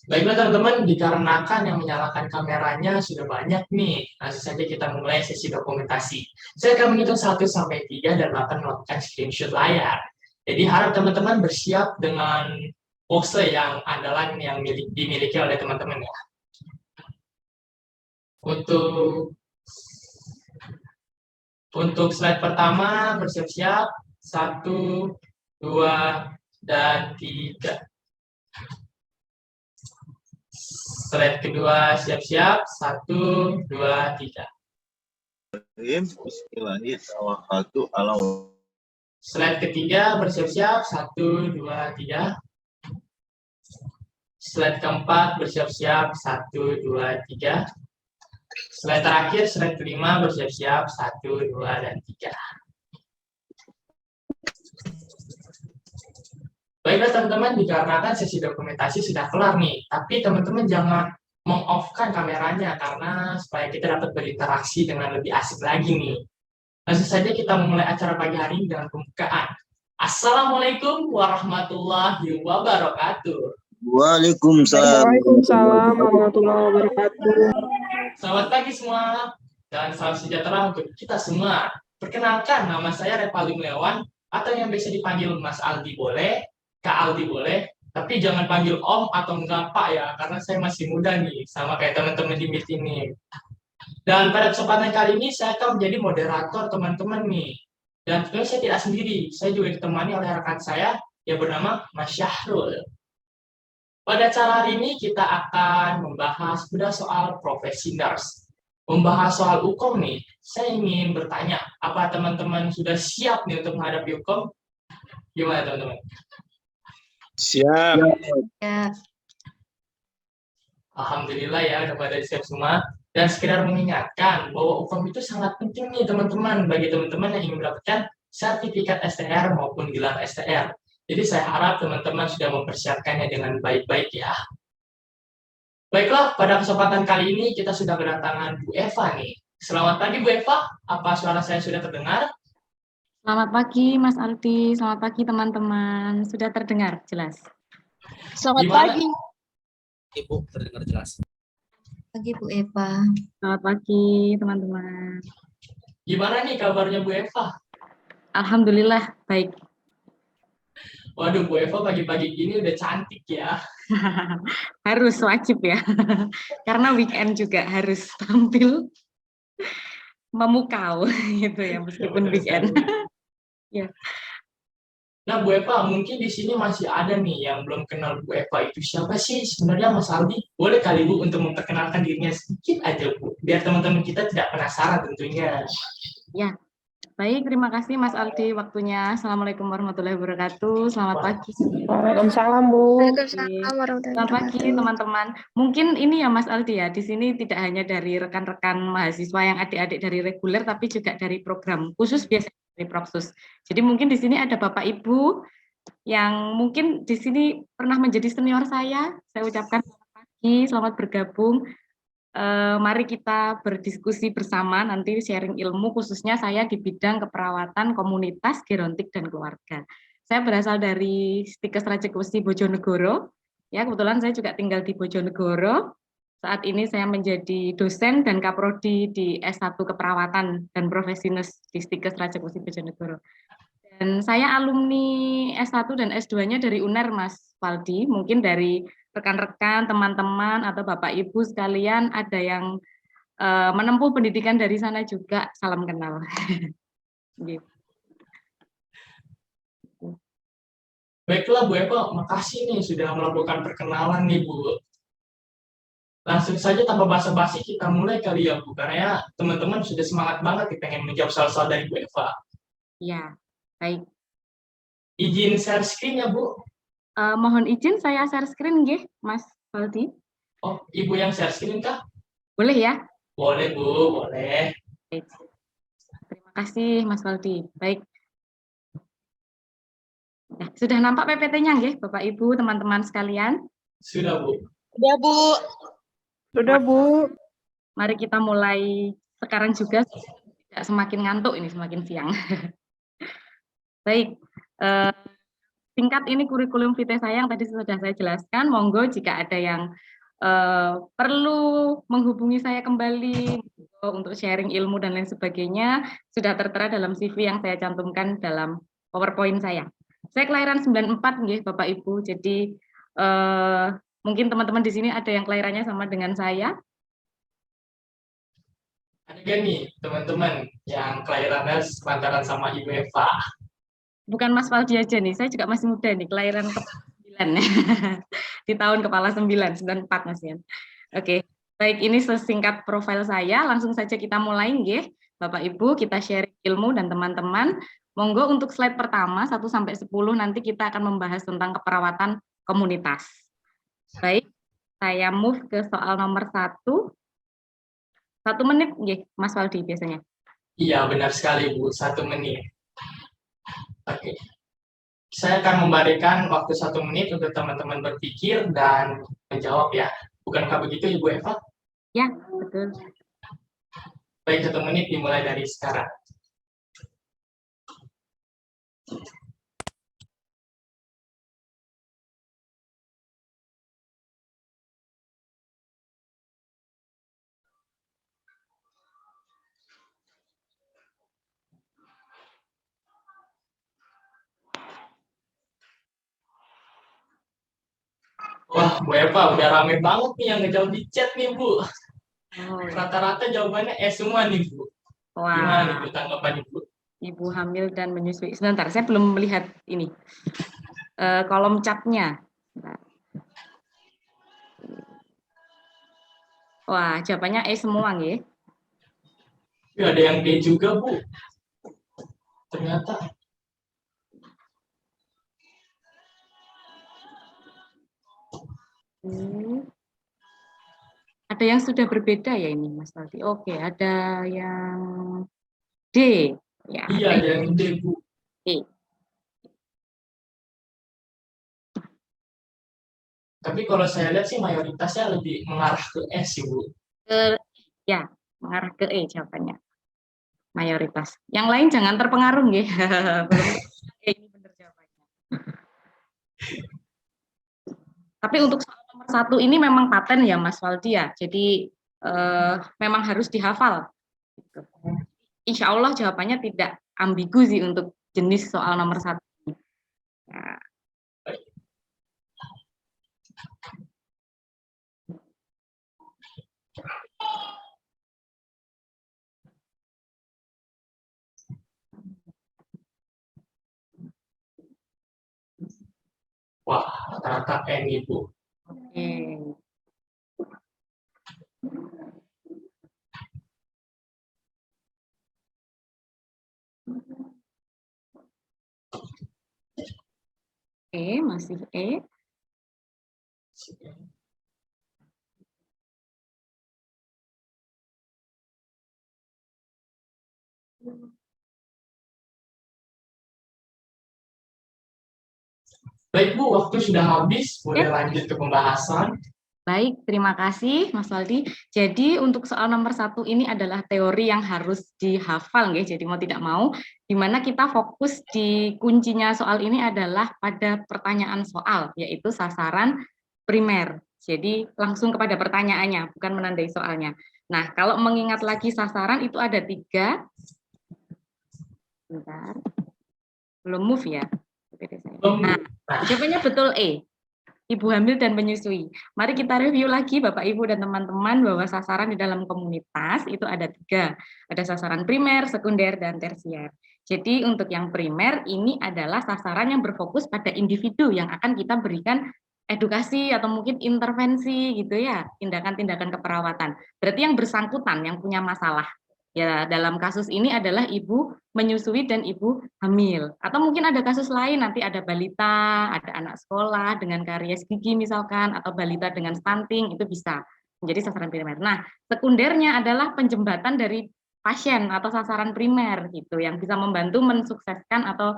Baiklah teman-teman, dikarenakan yang menyalakan kameranya sudah banyak nih, langsung saja kita mulai sesi dokumentasi. Saya akan menghitung 1 sampai 3 dan akan melakukan screenshot layar. Jadi harap teman-teman bersiap dengan pose yang andalan yang dimiliki oleh teman-teman ya. Untuk slide pertama bersiap-siap, 1, 2, dan 3. Slide kedua siap-siap, 1, 2, 3. Bismillahirrahmanirrahim. Slide ketiga bersiap-siap, 1, 2, 3. Slide keempat bersiap-siap, 1, 2, 3. Slide terakhir, slide kelima bersiap-siap, 1, 2, dan 3. Baiklah teman-teman, dikarenakan sesi dokumentasi sudah kelar nih, tapi teman-teman jangan meng-off-kan kameranya karena supaya kita dapat berinteraksi dengan lebih asik lagi nih. Langsung saja kita memulai acara pagi hari ini dengan pembukaan. Assalamualaikum warahmatullahi wabarakatuh. Waalaikumsalam. Waalaikumsalam warahmatullahi wabarakatuh. Selamat pagi semua dan salam sejahtera untuk kita semua. Perkenalkan, nama saya Revaldi Mulyawan atau yang biasa dipanggil Mas Aldi boleh, Kak Aldi boleh, tapi jangan panggil Om atau enggak Pak ya, karena saya masih muda nih, sama kayak teman-teman di Meet ini. Dan pada kesempatan kali ini saya akan menjadi moderator teman-teman nih. Dan tentunya saya tidak sendiri, saya juga ditemani oleh rekan saya yang bernama Mas Syahrul. Pada acara hari ini kita akan membahas pada soal profesi nurse. Membahas soal hukum nih, saya ingin bertanya, apa teman-teman sudah siap nih untuk menghadapi hukum? Gimana teman-teman? Siap. Ya, Alhamdulillah ya, udah pada siap semua. Dan sekedar mengingatkan bahwa hukum itu sangat penting nih teman-teman, bagi teman-teman yang ingin mendapatkan sertifikat STR maupun gelar STR. Jadi saya harap teman-teman sudah mempersiapkannya dengan baik-baik ya. Baiklah, pada kesempatan kali ini kita sudah kedatangan Bu Eva nih. Selamat pagi Bu Eva, apa suara saya sudah terdengar? selamat pagi Mas Aldi, selamat pagi teman-teman. Sudah terdengar jelas? Selamat Gimana? pagi. Ibu terdengar jelas. Pagi Bu Eva. Selamat pagi teman-teman. Gimana nih kabarnya Bu Eva? Alhamdulillah baik. Waduh, Bu Eva pagi-pagi gini udah cantik ya. Harus wajib ya. Karena weekend juga harus tampil memukau gitu ya meskipun weekend. Ya. Nah, Bu Eva, mungkin di sini masih ada nih yang belum kenal Bu Eva itu siapa sih sebenarnya Mas Aldi? Boleh kali Bu untuk memperkenalkan dirinya sedikit aja Bu, biar teman-teman kita tidak penasaran tentunya. Ya. Baik, terima kasih Mas Aldi waktunya. Assalamualaikum warahmatullahi wabarakatuh. Selamat pagi. Waalaikumsalam Bu. Waalaikumsalam warahmatullahi Selamat pagi teman-teman. Mungkin ini ya Mas Aldi ya, di sini tidak hanya dari rekan-rekan mahasiswa yang adik-adik dari reguler, tapi juga dari program khusus biasanya dari Propsus. Jadi mungkin di sini ada Bapak Ibu yang mungkin di sini pernah menjadi senior saya. Saya ucapkan selamat pagi, selamat bergabung. Mari kita berdiskusi bersama, nanti sharing ilmu, khususnya saya di bidang keperawatan komunitas, gerontik, dan keluarga. Saya berasal dari Stikes Rajek Wesi Bojonegoro. Ya, kebetulan saya juga tinggal di Bojonegoro. Saat ini saya menjadi dosen dan kaprodi di S1 Keperawatan dan Profesi Nurse di Stikes Rajek Wesi Bojonegoro. Dan saya alumni S1 dan S2-nya dari UNER, Mas Valdi. Mungkin dari rekan-rekan, teman-teman, atau Bapak Ibu sekalian ada yang menempuh pendidikan dari sana juga. Salam kenal. Gitu. Baiklah Bu Eva, makasih nih sudah melakukan perkenalan nih Bu. Langsung saja tanpa basa-basi kita mulai kali ya Bu, karena ya teman-teman sudah semangat banget nih pengen menjawab soal-soal dari Bu Eva. Ya, baik. Izin share screen ya Bu. Mohon izin saya share screen nggih, Mas Valdi. Oh, Ibu yang share screen kah? Boleh ya? Boleh Bu, boleh. Baik. Terima kasih Mas Valdi. Baik. Nah, sudah nampak PPT-nya nggih, Bapak Ibu, teman-teman sekalian? Sudah Bu. Sudah Bu. Sudah Bu. Mari kita mulai sekarang juga, tidak semakin ngantuk ini, semakin siang. Baik, singkat ini kurikulum vitae saya yang tadi sudah saya jelaskan. Monggo jika ada yang perlu menghubungi saya kembali untuk sharing ilmu dan lain sebagainya, sudah tertera dalam CV yang saya cantumkan dalam PowerPoint saya. Saya kelahiran 94 nggih Bapak Ibu. Jadi mungkin teman-teman di sini ada yang kelahirannya sama dengan saya. Ada gak nih teman-teman yang kelahirannya sepantaran sama Ibu Eva? Bukan Mas Faldi aja nih, saya juga masih muda nih, kelahiran kepala 9 di tahun kepala 94 Mas Yan. Oke, baik, ini sesingkat profil saya, langsung saja kita mulai nggih. Bapak Ibu, kita sharing ilmu dan teman-teman. Monggo untuk slide pertama 1 sampai 10 nanti kita akan membahas tentang keperawatan komunitas. Baik, saya move ke soal nomor 1. 1 menit nggih, Mas Faldi biasanya. Iya, benar sekali Bu, 1 menit. Oke. Saya akan memberikan waktu 1 menit untuk teman-teman berpikir dan menjawab ya. Bukankah begitu Ibu Eva? Ya, betul. Baik, 1 menit dimulai dari sekarang. Wah, Bu Eva, udah rame banget nih yang ngejawab di chat nih, Bu. Rata-rata jawabannya semua nih, Bu. Gimana nih, Wah, Bu, tanggapan Ibu? ibu hamil dan menyusui. Sebentar, saya belum melihat ini. Kolom chatnya. Wah, jawabannya semua nggih. Ya, ada yang D juga, Bu. Ternyata. Ada yang sudah berbeda ya ini, Mas Aldi. Oke, ada yang D. Ya, Iya, ada yang D, Bu. E. Tapi kalau saya lihat sih mayoritasnya lebih mengarah ke S sih, Bu. Ya, mengarah ke E jawabannya. Mayoritas. Yang lain jangan terpengaruh nggih. Ini benar jawabannya. Tapi untuk soal nomor 1 ini memang paten ya Mas Waldi ya. Jadi memang harus dihafal. Insya Allah jawabannya tidak ambigu sih untuk jenis soal nomor 1. Nah. Wah, rata-rata N Ibu. Oke. Masih E. Baik Bu, waktu sudah habis, boleh lanjut ke pembahasan. Baik, terima kasih Mas Waldi. Jadi untuk soal nomor 1 ini adalah teori yang harus dihafal, nggih. Jadi mau tidak mau, di mana kita fokus di kuncinya soal ini adalah pada pertanyaan soal, yaitu sasaran primer. Jadi langsung kepada pertanyaannya, bukan menandai soalnya. Nah, kalau mengingat lagi sasaran itu ada 3. Bentar. Belum move ya. Nah, jawabannya betul E. Ibu hamil dan menyusui. Mari kita review lagi Bapak Ibu dan teman-teman bahwa sasaran di dalam komunitas itu ada 3. Ada sasaran primer, sekunder, dan tersier. Jadi untuk yang primer ini adalah sasaran yang berfokus pada individu yang akan kita berikan edukasi atau mungkin intervensi gitu ya, tindakan-tindakan keperawatan. Berarti yang bersangkutan, yang punya masalah. Ya, dalam kasus ini adalah ibu menyusui dan ibu hamil. Atau mungkin ada kasus lain, nanti ada balita, ada anak sekolah dengan karies gigi misalkan, atau balita dengan stunting, itu bisa menjadi sasaran primer. Nah, sekundernya adalah penjembatan dari pasien atau sasaran primer gitu, yang bisa membantu mensukseskan atau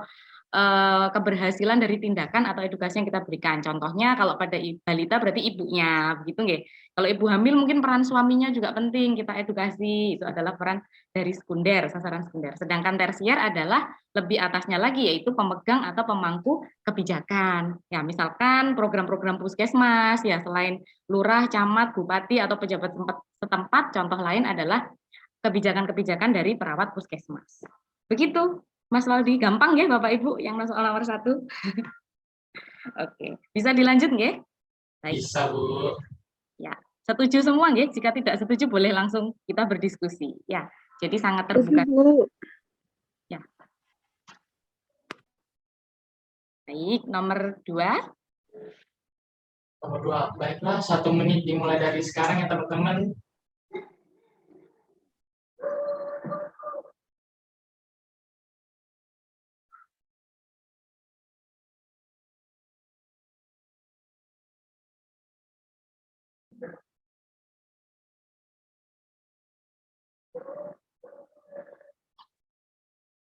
keberhasilan dari tindakan atau edukasi yang kita berikan. Contohnya kalau pada balita berarti ibunya, begitu nggih. Kalau ibu hamil mungkin peran suaminya juga penting kita edukasi, itu adalah peran dari sekunder, sasaran sekunder. Sedangkan tersier adalah lebih atasnya lagi, yaitu pemegang atau pemangku kebijakan. Ya, misalkan program-program puskesmas, ya selain lurah, camat, bupati, atau pejabat setempat, contoh lain adalah kebijakan-kebijakan dari perawat puskesmas. Begitu, Mas Waldi, gampang ya Bapak Ibu yang soal nomor 1. Oke, bisa dilanjut nggih? Baik. Bisa, Bu. Ya, setuju semua nggih? Jika tidak setuju boleh langsung kita berdiskusi. Ya, jadi sangat terbuka. Bu. Ya. Baik, nomor 2. Nomor 2, baiklah 1 menit dimulai dari sekarang ya teman-teman.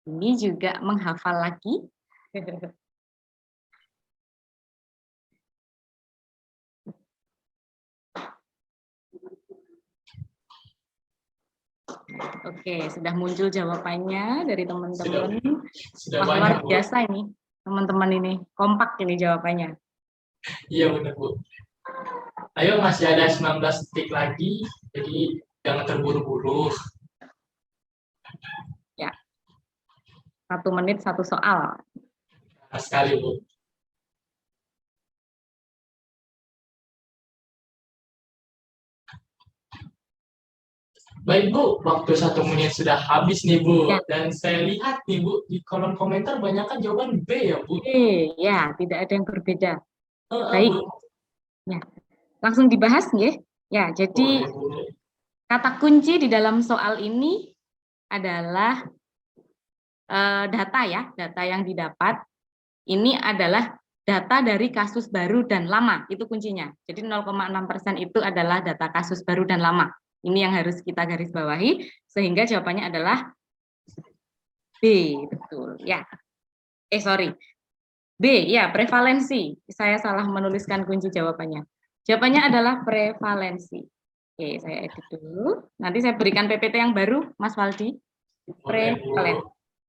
Ini juga menghafal lagi. Oke, sudah muncul jawabannya dari teman-teman. Sudah Wah, banyak, luar Bu. biasa ini, teman-teman ini. Kompak ini jawabannya. Iya benar, Bu. Ayo, masih ada 19 detik lagi, jadi jangan terburu-buru. Ya. 1 menit 1 soal. Nah, sekali, Bu. Baik, Bu. Waktu 1 menit sudah habis nih, Bu. Ya. Dan saya lihat nih, Bu, di kolom komentar banyak kan jawaban B ya, Bu. Ya, tidak ada yang berbeda. Bu. Baik. Ya. Langsung dibahas nggih? Ya, jadi Boleh, boleh. kata kunci di dalam soal ini adalah data ya, data yang didapat. Ini adalah data dari kasus baru dan lama, itu kuncinya. Jadi 0,6% itu adalah data kasus baru dan lama. Ini yang harus kita garis bawahi, sehingga jawabannya adalah B, betul. Ya, B, ya, prevalensi. Saya salah menuliskan kunci jawabannya. Jawabannya adalah prevalensi. Oke, saya edit dulu. Nanti saya berikan PPT yang baru, Mas Waldi. Prevalensi.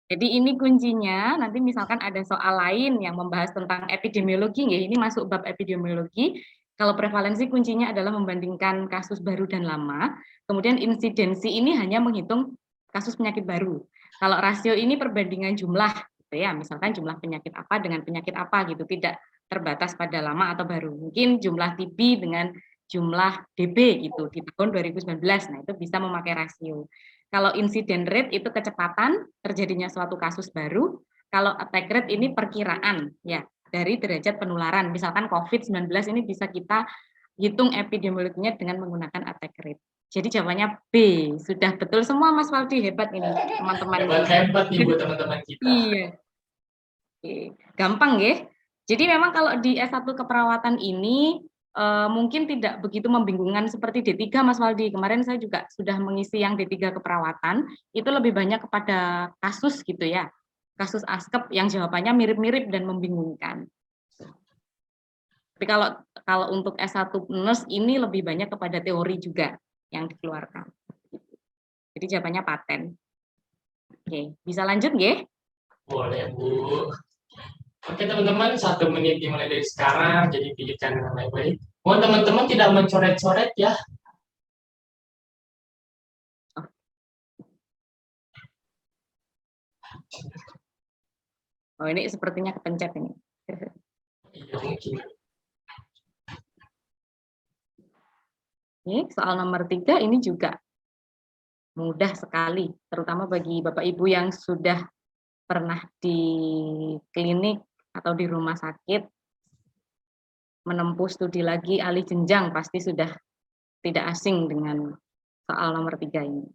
Jadi ini kuncinya, nanti misalkan ada soal lain yang membahas tentang epidemiologi, ini masuk bab epidemiologi. Kalau prevalensi kuncinya adalah membandingkan kasus baru dan lama, kemudian insidensi ini hanya menghitung kasus penyakit baru. Kalau rasio ini perbandingan jumlah, gitu ya, misalkan jumlah penyakit apa dengan penyakit apa gitu, tidak terbatas pada lama atau baru. Mungkin jumlah TB dengan jumlah DB gitu di tahun 2019, nah itu bisa memakai rasio. Kalau incident rate itu kecepatan terjadinya suatu kasus baru, kalau attack rate ini perkiraan ya dari derajat penularan. Misalkan COVID-19 ini bisa kita hitung epidemiologinya dengan menggunakan attack rate. Jadi jawabannya B. Sudah betul semua Mas Waldi, hebat ini teman-teman. Hebat nih buat teman-teman kita. Iya. Oke. Gampang ya. Jadi memang kalau di S1 keperawatan ini mungkin tidak begitu membingungkan seperti D3 Mas Waldi. Kemarin saya juga sudah mengisi yang D3 keperawatan, itu lebih banyak kepada kasus gitu ya. Kasus askep yang jawabannya mirip-mirip dan membingungkan. Tapi kalau untuk S1 nurse ini lebih banyak kepada teori juga yang dikeluarkan. Jadi jawabannya paten. Oke, bisa lanjut nggih? Boleh, Bu. Oke teman-teman, 1 menit dimulai dari sekarang, jadi pikirkan dengan baik-baik. Mohon teman-teman tidak mencoret-coret ya. Oh ini sepertinya kepencet ini. Iya mungkin. Ini soal nomor 3 ini juga mudah sekali, terutama bagi Bapak Ibu yang sudah pernah di klinik atau di rumah sakit menempuh studi lagi alih jenjang, pasti sudah tidak asing dengan soal nomor 3 ini.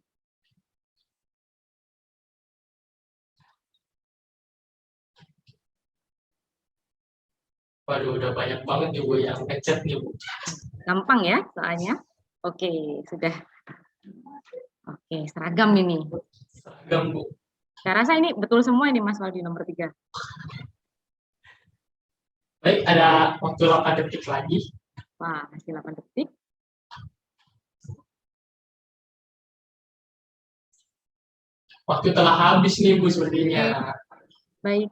Waduh, udah banyak banget nih Bu yang ngechat nih Bu. Gampang ya soalnya. Oke, sudah. Oke, seragam ini. Seragam Bu. Saya rasa ini betul semua ini Mas Waldi nomor 3. Baik, ada waktu 8 detik lagi. Wah, masih 8 detik. Waktu telah habis nih Bu sepertinya. Baik.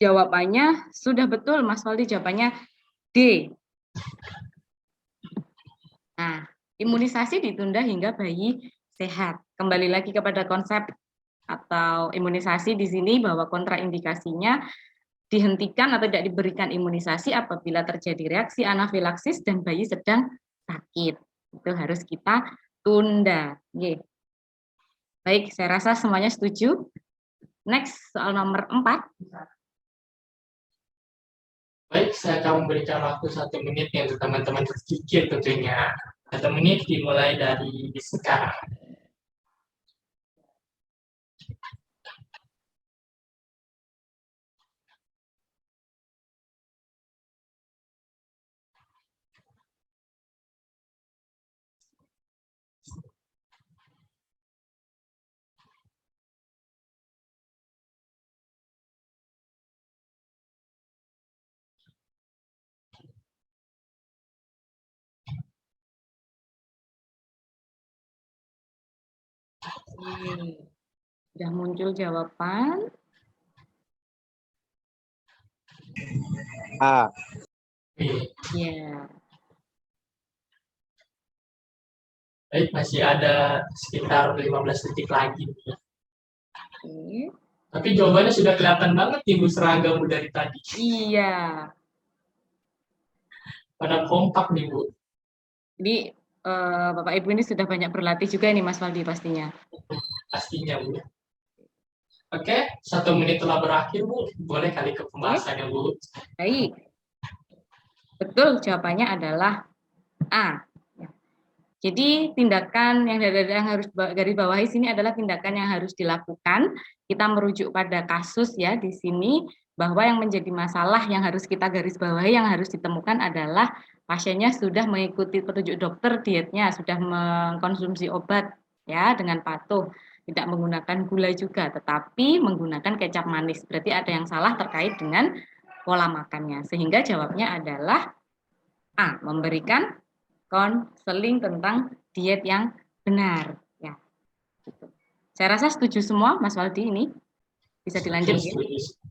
Jawabannya sudah betul, Mas Waldi. Jawabannya D. Nah, imunisasi ditunda hingga bayi sehat. Kembali lagi kepada konsep atau imunisasi di sini bahwa kontraindikasinya dihentikan atau tidak diberikan imunisasi apabila terjadi reaksi anafilaksis dan bayi sedang sakit. Itu harus kita tunda. Oke. Baik, saya rasa semuanya setuju. Next, soal nomor 4. Baik, saya akan memberikan waktu 1 menit ya untuk teman-teman berpikir tentunya. 1 menit dimulai dari sekarang. Sudah muncul jawaban. A. Ya. Baik, masih ada sekitar 15 detik lagi. Oke. Tapi jawabannya sudah kelihatan banget nih Bu seragam dari tadi. Iya. Pada kompak nih Bu. Jadi Bapak Ibu ini sudah banyak berlatih juga nih Mas Waldi pastinya. Pastinya Bu. Oke, 1 menit telah berakhir Bu. Boleh kali ke pembahasannya Bu. Baik. Betul, jawabannya adalah A. Jadi tindakan yang harus garis bawahi sini adalah tindakan yang harus dilakukan. Kita merujuk pada kasus ya di sini bahwa yang menjadi masalah yang harus kita garis bawahi, yang harus ditemukan adalah pasiennya sudah mengikuti petunjuk dokter dietnya, sudah mengkonsumsi obat ya dengan patuh, tidak menggunakan gula juga, tetapi menggunakan kecap manis. Berarti ada yang salah terkait dengan pola makannya. Sehingga jawabnya adalah A, memberikan konseling tentang diet yang benar ya. Gitu. Saya rasa setuju semua Mas Waldi ini. Bisa dilanjut ya.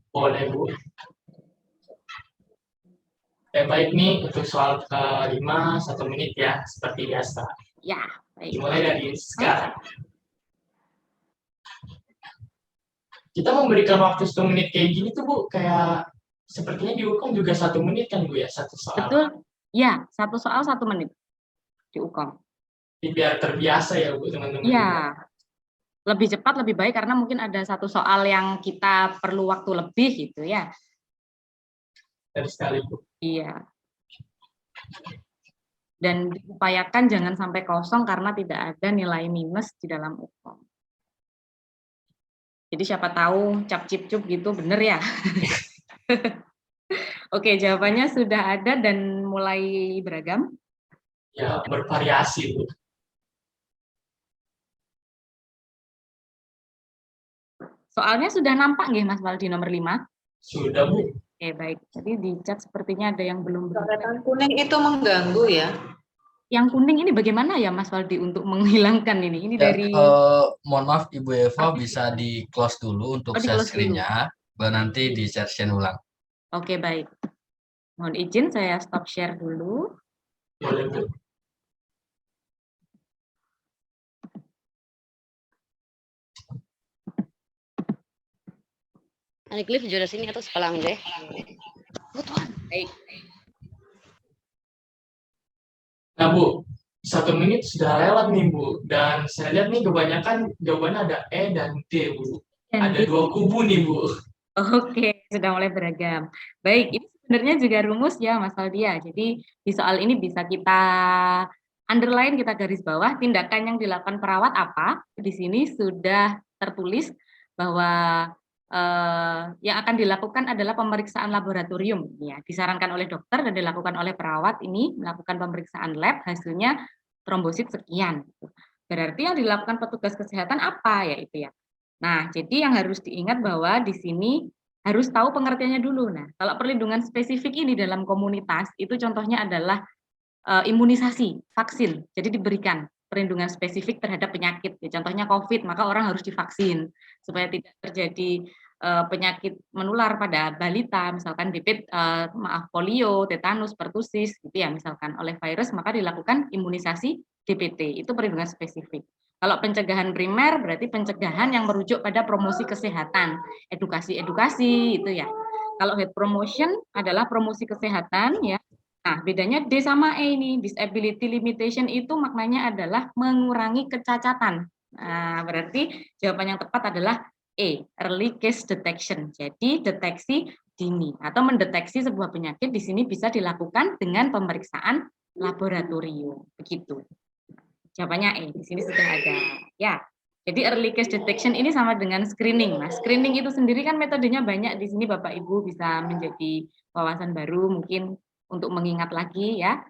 Boleh Bu. Baik nih untuk soal ke-5 1 menit ya seperti biasa. Ya, baik. Dimulai dari sekarang. Kita memberikan waktu 1 menit kayak gini tuh Bu, kayak sepertinya dihukum juga 1 menit kan Bu ya, satu soal. Betul. Ya, 1 soal 1 menit. Dihukum. Biar terbiasa ya Bu teman-teman. Iya. Lebih cepat lebih baik karena mungkin ada 1 soal yang kita perlu waktu lebih gitu ya. Dari sekali Bu. Iya. Dan diupayakan jangan sampai kosong karena tidak ada nilai minus di dalam UKOM. Jadi siapa tahu cap cip cup gitu bener ya. Oke, jawabannya sudah ada dan mulai beragam. Ya, bervariasi Bu. Soalnya sudah nampak nggih Mas Waldi nomor 5? Sudah Bu. Oke, baik. Jadi di chat sepertinya ada yang belum. Coretan kuning itu mengganggu ya? Yang kuning ini bagaimana ya Mas Waldi untuk menghilangkan ini? Ini Ya, dari mohon maaf Ibu Eva bisa di close dulu untuk share di-close screen-nya, baru nanti di share ulang. Oke, baik. Mohon izin saya stop share dulu. Boleh Bu. Cliff juara sini atau sepalang deh. Baik. Nah Bu, 1 menit sudah lewat nih Bu. Dan saya lihat nih kebanyakan jawabannya ada E dan D Bu. Ada 2 kubu nih Bu. Oke, sudah mulai beragam. Baik, ini sebenarnya juga rumus ya Mas Aldia. Jadi di soal ini bisa kita underline, kita garis bawah tindakan yang dilakukan perawat apa. Di sini sudah tertulis bahwa yang akan dilakukan adalah pemeriksaan laboratorium. Ya, disarankan oleh dokter dan dilakukan oleh perawat ini melakukan pemeriksaan lab, hasilnya trombosit sekian. Berarti yang dilakukan petugas kesehatan apa ya itu ya. Nah, jadi yang harus diingat bahwa di sini harus tahu pengertiannya dulu. Nah, kalau perlindungan spesifik ini dalam komunitas, itu contohnya adalah imunisasi, vaksin. Jadi diberikan perlindungan spesifik terhadap penyakit. Ya, contohnya COVID, maka orang harus divaksin supaya tidak terjadi penyakit menular pada balita, misalkan polio, tetanus, pertusis, gitu ya, misalkan oleh virus, maka dilakukan imunisasi DPT. Itu perlindungan spesifik. Kalau pencegahan primer berarti pencegahan yang merujuk pada promosi kesehatan, edukasi itu ya. Kalau health promotion adalah promosi kesehatan ya. Nah, bedanya D sama E ini, disability limitation itu maknanya adalah mengurangi kecacatan. Nah, berarti jawaban yang tepat adalah E, early case detection. Jadi deteksi dini atau mendeteksi sebuah penyakit di sini bisa dilakukan dengan pemeriksaan laboratorium. Begitu. Jawabannya E, di sini sudah ada. Ya, jadi early case detection ini sama dengan screening. Nah, screening itu sendiri kan metodenya banyak. Di sini Bapak Ibu bisa menjadi wawasan baru mungkin untuk mengingat lagi ya.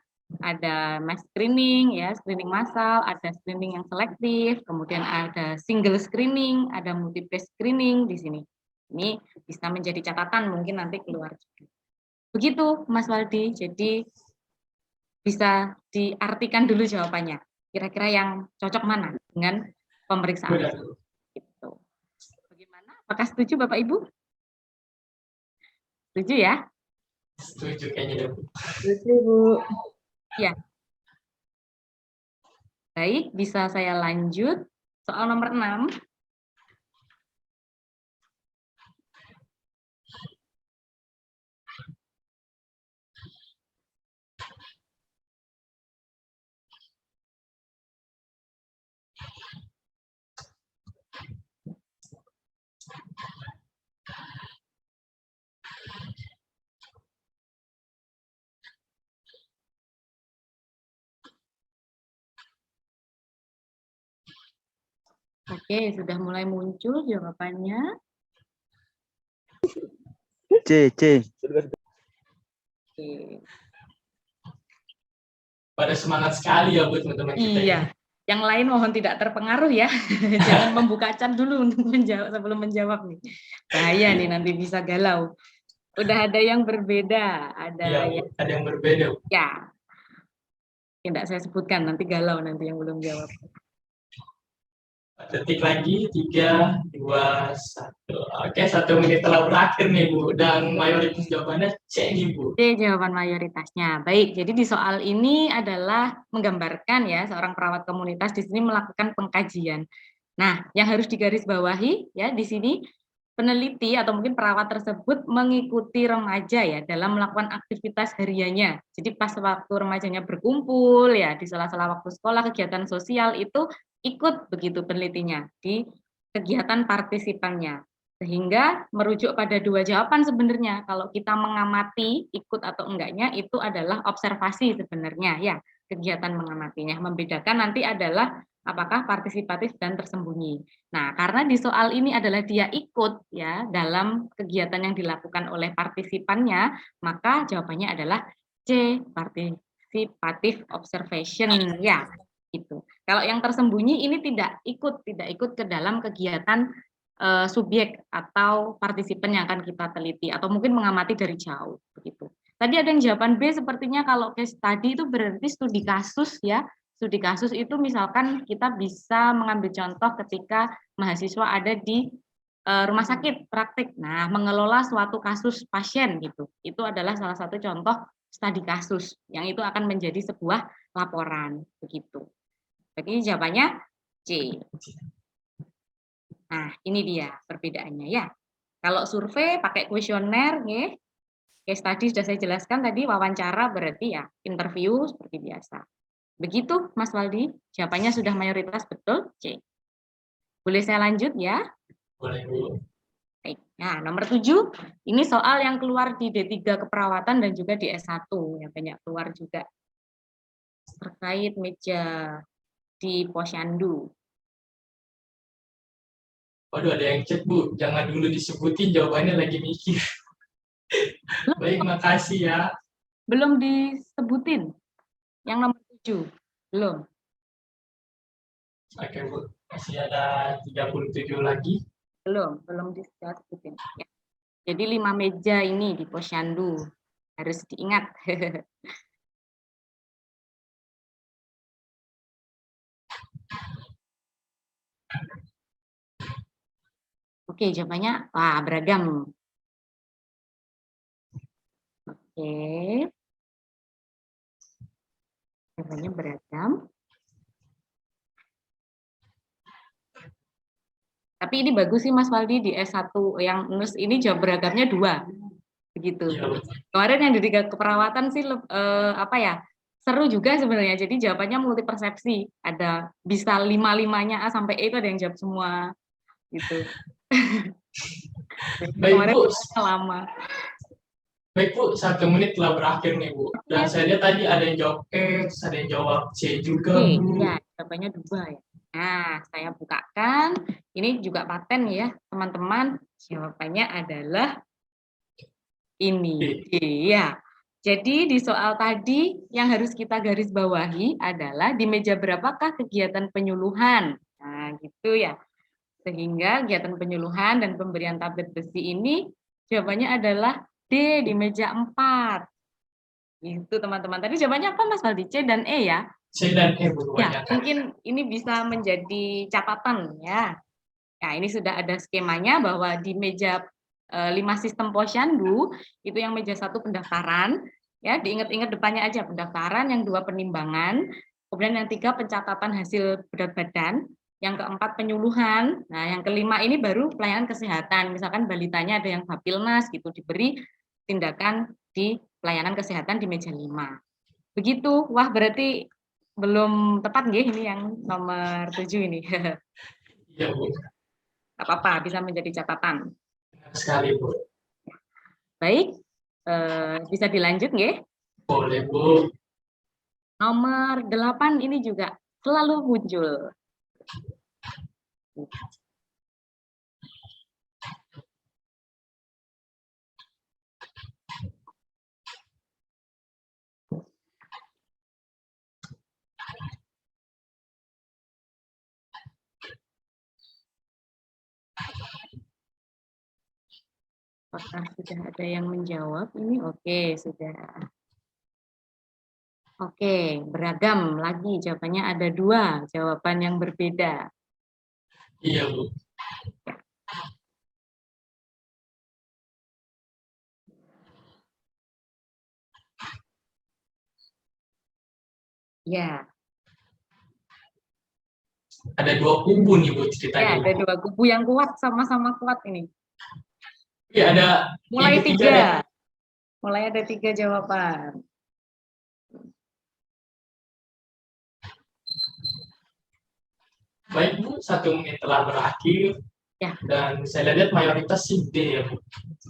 Ada mass screening ya, screening massal, ada screening yang selektif, kemudian ada single screening, ada multiple screening di sini. Ini bisa menjadi catatan mungkin nanti keluar juga. Begitu Mas Waldi. Jadi bisa diartikan dulu jawabannya. Kira-kira yang cocok mana dengan pemeriksaan itu. Bagaimana? Apakah setuju Bapak Ibu? Setuju ya? Setuju kayaknya. Setuju Bu. Ya. Baik, bisa saya lanjut. Soal nomor 6. Oke, sudah mulai muncul jawabannya. C. Oke. Pada semangat sekali ya buat teman-teman kita. Iya. Yang lain mohon tidak terpengaruh ya. Jangan membuka chat dulu untuk menjawab sebelum menjawab nih. Bahaya nih nanti bisa galau. Udah ada yang berbeda, Ada yang berbeda. Ya. Tidak saya sebutkan nanti galau nanti yang belum jawab. Detik lagi, 3, 2, 1. Oke, 1 menit telah berakhir nih Bu. Dan mayoritas jawabannya C nih Bu. C jawaban mayoritasnya. Baik, jadi di soal ini adalah menggambarkan ya seorang perawat komunitas di sini melakukan pengkajian. Nah, yang harus digarisbawahi ya di sini peneliti atau mungkin perawat tersebut mengikuti remaja ya dalam melakukan aktivitas hariannya. Jadi pas waktu remajanya berkumpul ya di sela-sela waktu sekolah kegiatan sosial itu ikut begitu penelitinya di kegiatan partisipannya. Sehingga merujuk pada 2 jawaban sebenarnya. Kalau kita mengamati ikut atau enggaknya itu adalah observasi sebenarnya ya, kegiatan mengamatinya. Membedakan nanti adalah apakah partisipatif dan tersembunyi. Nah, karena di soal ini adalah dia ikut ya dalam kegiatan yang dilakukan oleh partisipannya, maka jawabannya adalah C, participative observation ya. Itu. Kalau yang tersembunyi ini tidak ikut ke dalam kegiatan subjek atau partisipan yang akan kita teliti atau mungkin mengamati dari jauh begitu. Tadi ada yang jawaban B sepertinya kalau case study itu berarti studi kasus ya. Studi kasus itu misalkan kita bisa mengambil contoh ketika mahasiswa ada di rumah sakit praktik. Nah, mengelola suatu kasus pasien gitu. Itu adalah salah satu contoh studi kasus yang itu akan menjadi sebuah laporan begitu. Jadi jawabannya C. Nah, ini dia perbedaannya ya. Kalau survei pakai kuesioner, ya. Case tadi sudah saya jelaskan tadi, wawancara berarti ya interview seperti biasa. Begitu Mas Waldi, jawabannya sudah mayoritas betul, C. Boleh saya lanjut ya? Boleh Bu. Baik. Nah, nomor 7, ini soal yang keluar di D3 keperawatan dan juga di S1, yang banyak keluar juga. Terkait meja di posyandu. Waduh, ada yang chat Bu, jangan dulu disebutin jawabannya lagi mikir. Baik, makasih ya. Belum disebutin. Yang nomor 7, belum. Oke Bu, masih ada 37 lagi. Belum disebutin. Ya. Jadi 5 meja ini di posyandu harus diingat. Oke, jawabannya wah beragam. Oke. Jawabannya beragam. Tapi ini bagus sih Mas Waldi di S1 yang NUS ini jawab beragamnya 2. Begitu. Iya, Bu. Kemarin yang di 3 keperawatan sih apa ya? Seru juga sebenarnya. Jadi jawabannya multi persepsi. Ada bisa 5-5-nya A sampai E itu ada yang jawab semua gitu. Baik, Kemarin Bu. lama. Baik, Bu. 1 menit telah berakhir nih, Bu. Dan saya lihat tadi ada yang jawab X, ada yang jawab C juga, Oke, Bu. ya, jawabannya 2 ya. Nah, saya bukakan. Ini juga paten ya, teman-teman. Jawabannya adalah ini. Iya. Jadi di soal tadi yang harus kita garis bawahi adalah di meja berapakah kegiatan penyuluhan. Nah, gitu ya. Sehingga kegiatan penyuluhan dan pemberian tablet besi ini jawabannya adalah D di meja 4. Gitu teman-teman. Tadi jawabannya apa Mas Waldi? C dan E ya? C dan E, Bu. Ya, kebanyakan. mungkin ini bisa menjadi catatan ya. Nah, ini sudah ada skemanya bahwa di meja 5 sistem posyandu itu yang meja 1 pendaftaran, ya diingat-ingat depannya aja pendaftaran, yang 2 penimbangan, kemudian yang 3 pencatatan hasil berat badan, yang keempat penyuluhan, nah yang kelima ini baru pelayanan kesehatan, misalkan balitanya ada yang Bapilnas gitu diberi tindakan di pelayanan kesehatan di meja 5. Begitu, wah berarti belum tepat nggih ini yang nomor 7 ini. Iya, Bu. Nggak apa-apa, bisa menjadi catatan. Benar sekali, Bu. Baik, bisa dilanjut nggih? Boleh, Bu. Nomor 8 ini juga selalu muncul. Apakah sudah ada yang menjawab ini? Oke, sudah. Oke, beragam lagi jawabannya ada 2 jawaban yang berbeda. Iya, Bu. Ya, Ada 2 kubu nih, Bu, ya ceritanya. ada 2 kubu yang kuat, sama-sama kuat ini. Iya, ada Mulai yang ketiga deh. 3. Mulai ada 3 jawaban. Baik, Bu. 1 menit telah berakhir. Ya. Dan saya lihat mayoritas sih D ya, Bu.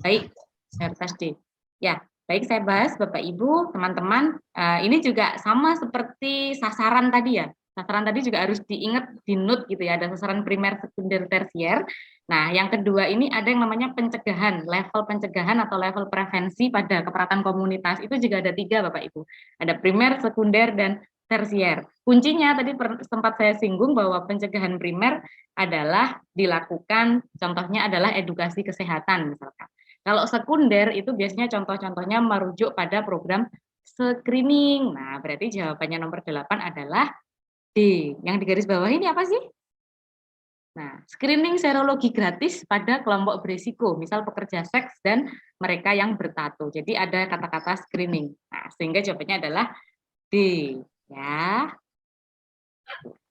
Baik, mayoritas D. Ya, baik saya bahas Bapak Ibu, teman-teman. Ini juga sama seperti sasaran tadi ya. Sasaran tadi juga harus diingat di note gitu ya. Ada sasaran primer, sekunder, tersier. Nah, yang kedua ini ada yang namanya pencegahan, level pencegahan atau level prevensi pada keperawatan komunitas. Itu juga ada 3 Bapak Ibu. Ada primer, sekunder, dan tersier. Kuncinya tadi sempat saya singgung bahwa pencegahan primer adalah dilakukan, contohnya adalah edukasi kesehatan misalkan. Kalau sekunder itu biasanya contoh-contohnya merujuk pada program screening. Nah, berarti jawabannya nomor 8 adalah D. Yang di garis bawah ini apa sih? Nah, screening serologi gratis pada kelompok berisiko, misal pekerja seks dan mereka yang bertato. Jadi ada kata-kata screening. Nah, sehingga jawabannya adalah D. Ya.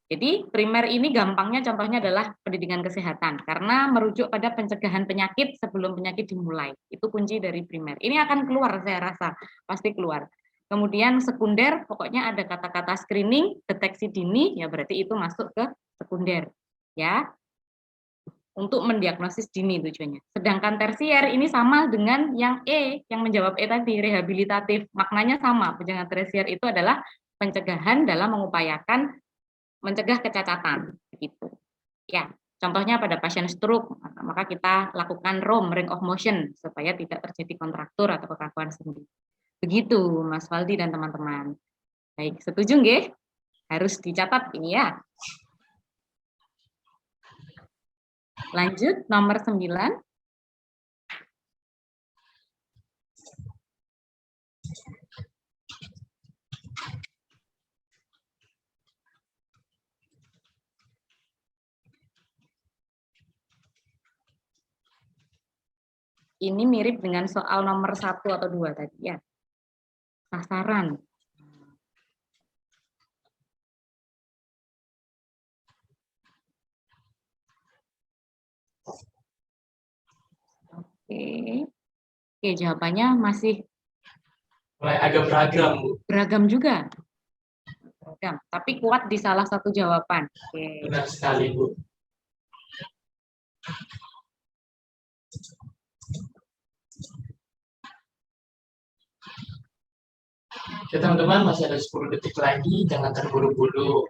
Jadi primer ini gampangnya contohnya adalah pendidikan kesehatan karena merujuk pada pencegahan penyakit sebelum penyakit dimulai. Itu kunci dari primer. Ini akan keluar saya rasa, pasti keluar. Kemudian sekunder pokoknya ada kata-kata screening, deteksi dini ya berarti itu masuk ke sekunder. Ya. Untuk mendiagnosis dini tujuannya. Sedangkan tersier ini sama dengan yang E, yang menjawab E tadi, rehabilitatif. Maknanya sama, pencegahan tersier itu adalah pencegahan dalam mengupayakan mencegah kecacatan begitu. Ya, contohnya pada pasien stroke, maka kita lakukan ROM, ring of motion, supaya tidak terjadi kontraktur atau kekakuan sendi. Begitu, Mas Waldi dan teman-teman. Baik, setuju nggih? Harus dicatat ini ya. Lanjut, nomor 9. Ini mirip dengan soal nomor 1 atau 2 tadi ya. Sasaran. Oke. Oke, jawabannya masih Mulai agak beragam, Bu. beragam juga. Beragam, tapi kuat di salah satu jawaban. Oke. Benar sekali, Bu. Oke, teman-teman, masih ada 10 detik lagi. Jangan terburu-buru.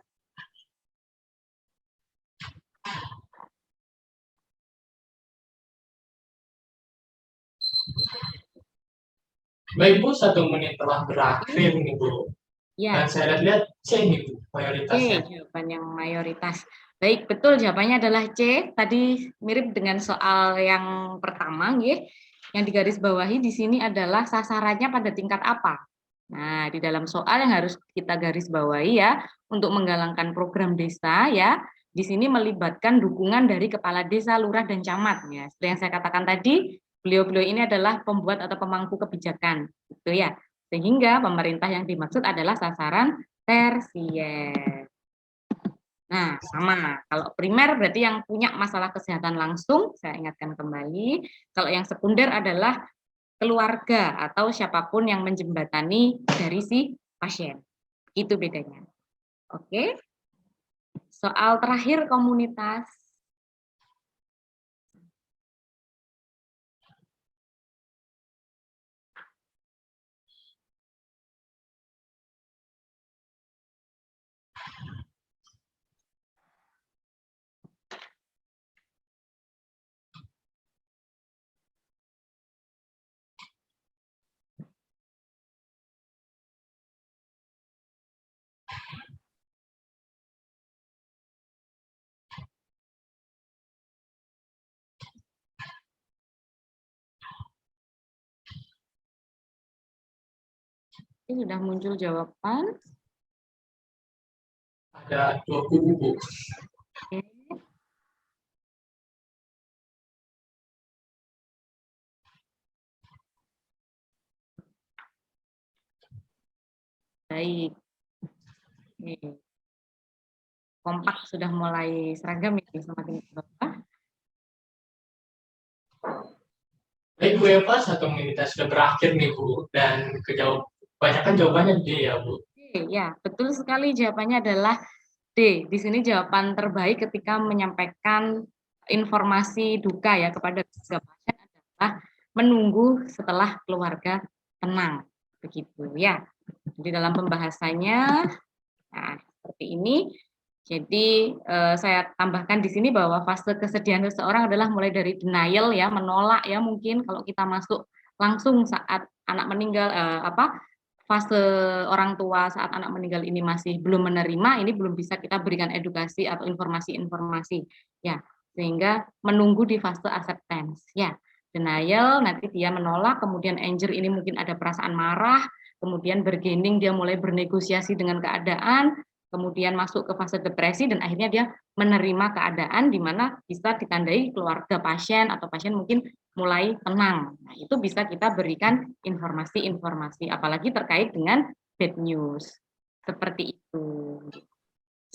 Baik, Bu. 1 menit telah berakhir nih, Bu. Ya. Dan saya lihat C nih, Bu, C, mayoritasnya. jawaban yang mayoritas. Baik, betul jawabannya adalah C. Tadi mirip dengan soal yang pertama, nggih. Yang digarisbawahi di sini adalah sasarannya pada tingkat apa. Nah, di dalam soal yang harus kita garis bawahi ya, untuk menggalangkan program desa ya, di sini melibatkan dukungan dari kepala desa, lurah, dan camat. Ya, seperti yang saya katakan tadi, beliau-beliau ini adalah pembuat atau pemangku kebijakan, gitu ya. Sehingga pemerintah yang dimaksud adalah sasaran tersier. Nah, sama. Kalau primer berarti yang punya masalah kesehatan langsung, saya ingatkan kembali. Kalau yang sekunder adalah keluarga atau siapapun yang menjembatani dari si pasien. Itu bedanya. Oke. Soal terakhir komunitas. Ini sudah muncul jawaban. Ada 2 kubu, Bu. Oke. Baik. Oke. Kompak sudah mulai seragam ini semakin ke bawah. Baik, Bu Eva, 1 menit sudah berakhir nih, Bu. Dan kebanyakan jawabannya D ya, Bu. Oke, ya, betul sekali jawabannya adalah D. Di sini jawaban terbaik ketika menyampaikan informasi duka ya kepada keluarga pasien adalah menunggu setelah keluarga tenang. Begitu ya. Jadi dalam pembahasannya, nah, seperti ini. Jadi saya tambahkan di sini bahwa fase kesedihan seseorang adalah mulai dari denial ya, menolak ya mungkin kalau kita masuk langsung saat anak meninggal fase orang tua saat anak meninggal ini masih belum menerima, ini belum bisa kita berikan edukasi atau informasi-informasi ya, sehingga menunggu di fase acceptance ya. Denial nanti dia menolak, kemudian anger ini mungkin ada perasaan marah, kemudian bargaining dia mulai bernegosiasi dengan keadaan, kemudian masuk ke fase depresi dan akhirnya dia menerima keadaan di mana bisa ditandai keluarga pasien atau pasien mungkin mulai tenang. Nah, itu bisa kita berikan informasi-informasi apalagi terkait dengan bad news. Seperti itu.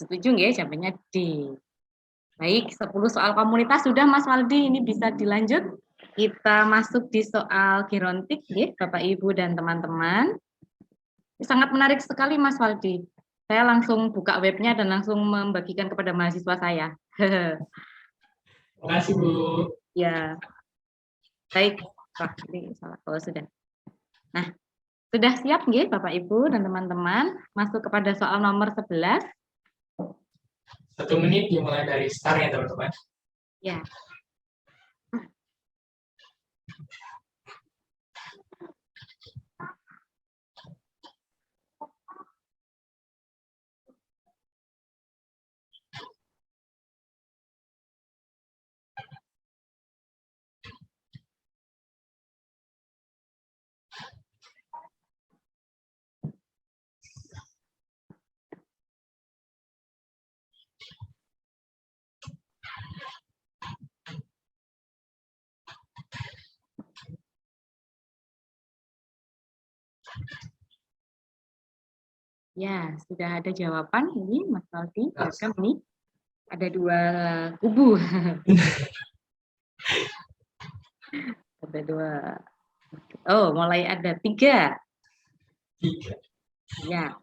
Setuju nggak? Jawabannya D. Baik, 10 soal komunitas sudah Mas Waldi, ini bisa dilanjut. Kita masuk di soal gerontik ya, Bapak Ibu dan teman-teman. Sangat menarik sekali Mas Waldi. Saya langsung buka webnya dan langsung membagikan kepada mahasiswa saya. Terima kasih, Bu. Ya, baik. Wah, ini salah. Oh, sudah. Nah, sudah siap nggih Bapak Ibu dan teman-teman masuk kepada soal nomor 11. 1 menit dimulai dari start ya, teman-teman. Ya. Ya, sudah ada jawaban ini Mas Aldi. Welcome ini. Ada 2 kubu. Ada 2. Oh, mulai ada 3. 3. Ya.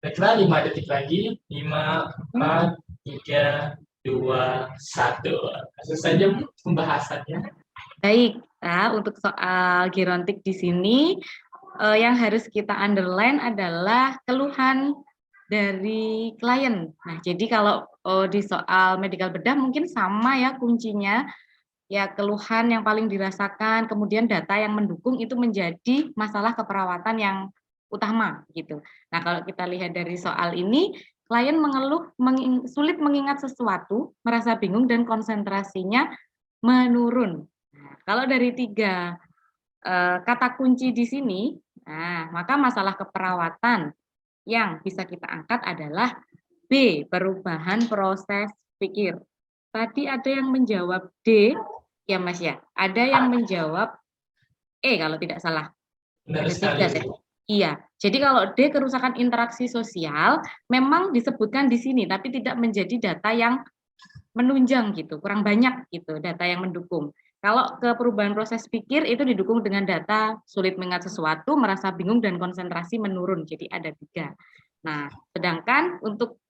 Baiklah, 5 detik lagi. 5, 4, 3, 2, 1. Langsung saja Bu, pembahasannya. Baik, nah, untuk soal gerontik di sini yang harus kita underline adalah keluhan dari klien. Nah, jadi kalau di soal medical bedah mungkin sama ya kuncinya, ya keluhan yang paling dirasakan, kemudian data yang mendukung itu menjadi masalah keperawatan yang utama gitu. Nah, kalau kita lihat dari soal ini, klien mengeluh sulit mengingat sesuatu, merasa bingung dan konsentrasinya menurun. Nah, kalau dari 3 kata kunci di sini, nah, maka masalah keperawatan yang bisa kita angkat adalah B, perubahan proses pikir. Tadi ada yang menjawab D, ya Mas ya. Ada yang menjawab E kalau tidak salah. Benar Ada sekali. 3 saya. Iya. Jadi kalau D kerusakan interaksi sosial memang disebutkan di sini tapi tidak menjadi data yang menunjang gitu, kurang banyak gitu data yang mendukung. Kalau ke perubahan proses pikir itu didukung dengan data sulit mengingat sesuatu, merasa bingung dan konsentrasi menurun. Jadi ada 3. Nah, sedangkan untuk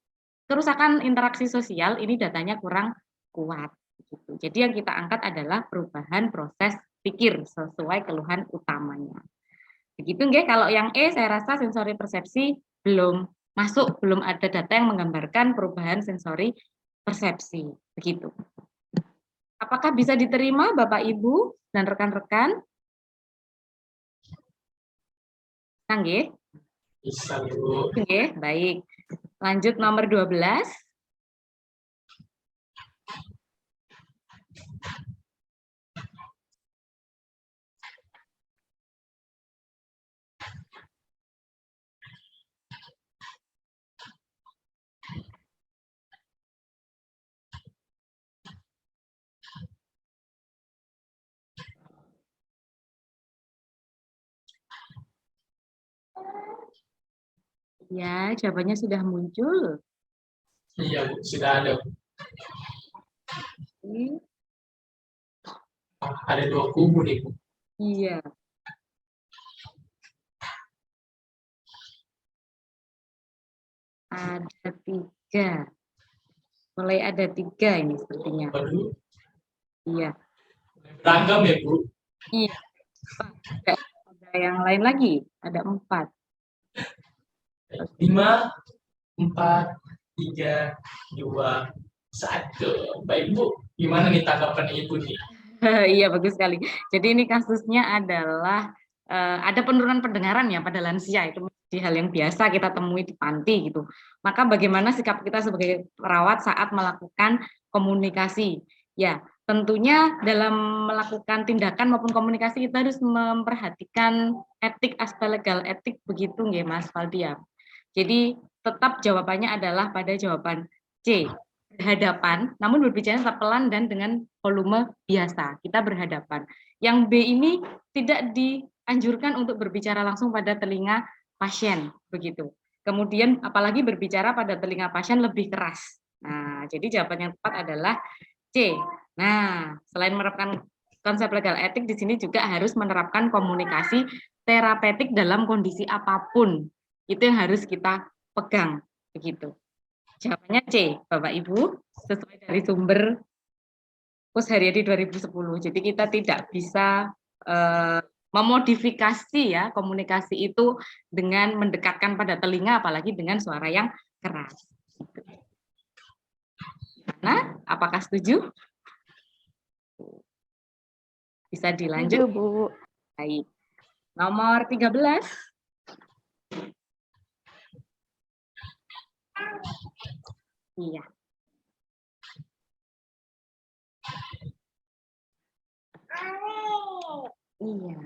kerusakan interaksi sosial ini datanya kurang kuat. Gitu. Jadi yang kita angkat adalah perubahan proses pikir sesuai keluhan utamanya. Begitu nggih. Kalau yang E saya rasa sensori persepsi belum masuk, belum ada data yang menggambarkan perubahan sensori persepsi. Begitu. Apakah bisa diterima Bapak Ibu dan rekan-rekan? Nggih? Bisa Bu. Nggih, baik. Lanjut nomor 12. Ya, jawabannya sudah muncul. Iya Bu, sudah ada. Ada 2 kubu nih Bu. Iya. Ada 3. Mulai ada 3 ini sepertinya. Waduh, Iya. beragam ya Bu. Iya. Ada yang lain lagi. Ada 4. 5, 4, 3, 2, 1. Baik Bu, gimana nih tanggapan Ibu nih? Iya, bagus sekali. Jadi ini kasusnya adalah ada penurunan pendengaran ya pada lansia, itu menjadi hal yang biasa kita temui di panti gitu. Maka bagaimana sikap kita sebagai perawat saat melakukan komunikasi? Ya, tentunya dalam melakukan tindakan maupun komunikasi kita harus memperhatikan etik, aspek legal etik begitu nggih Mas Valdia. Jadi tetap jawabannya adalah pada jawaban C. Berhadapan, namun berbicara tetap pelan dan dengan volume biasa. Kita berhadapan. Yang B ini tidak dianjurkan untuk berbicara langsung pada telinga pasien, begitu. Kemudian apalagi berbicara pada telinga pasien lebih keras. Nah, jadi jawaban yang tepat adalah C. Nah, selain menerapkan konsep legal etik, di sini juga harus menerapkan komunikasi terapeutik dalam kondisi apapun. Itu yang harus kita pegang, begitu. Jawabannya C, Bapak Ibu, sesuai dari sumber Pus Haryadi 2010. Jadi kita tidak bisa memodifikasi ya komunikasi itu dengan mendekatkan pada telinga, apalagi dengan suara yang keras. Nah, apakah setuju? Bisa dilanjut, Bu. Baik. Nomor 13. Iya. Iya.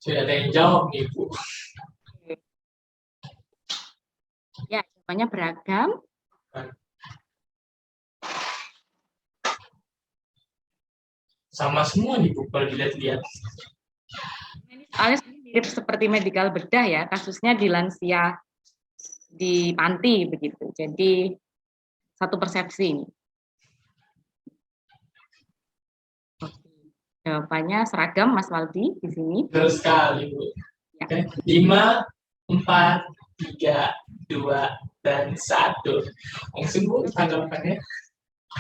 Sudah ada yang jawab nih Bu. Ya, Jawabannya beragam. Sama semua nih Bu, kalau dilihat-lihat. Soalnya mirip seperti medical bedah ya, kasusnya di lansia di panti begitu. Jadi satu persepsi ini. Jawabannya seragam Mas Waldi di sini. Betul sekali Bu. Ya. Oke. 5, 4, 3, 2, dan 1. Langsung Bu, tanggapannya.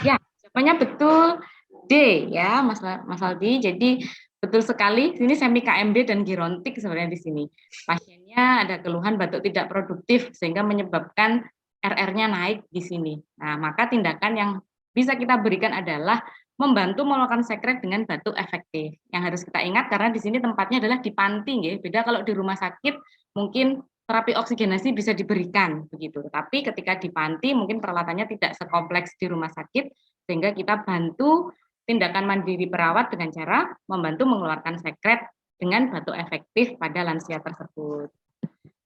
Jawabannya betul D ya Mas Aldi. Jadi betul sekali. Ini semi KMB dan gerontik sebenarnya di sini. Pasiennya ada keluhan batuk tidak produktif sehingga menyebabkan RR-nya naik di sini. Nah, maka tindakan yang bisa kita berikan adalah membantu melakukan sekret dengan batuk efektif. Yang harus kita ingat karena di sini tempatnya adalah di panti ya. Beda kalau di rumah sakit mungkin terapi oksigenasi bisa diberikan begitu. Tapi ketika di panti mungkin peralatannya tidak sekompleks di rumah sakit sehingga kita bantu tindakan mandiri perawat dengan cara membantu mengeluarkan sekret dengan batuk efektif pada lansia tersebut.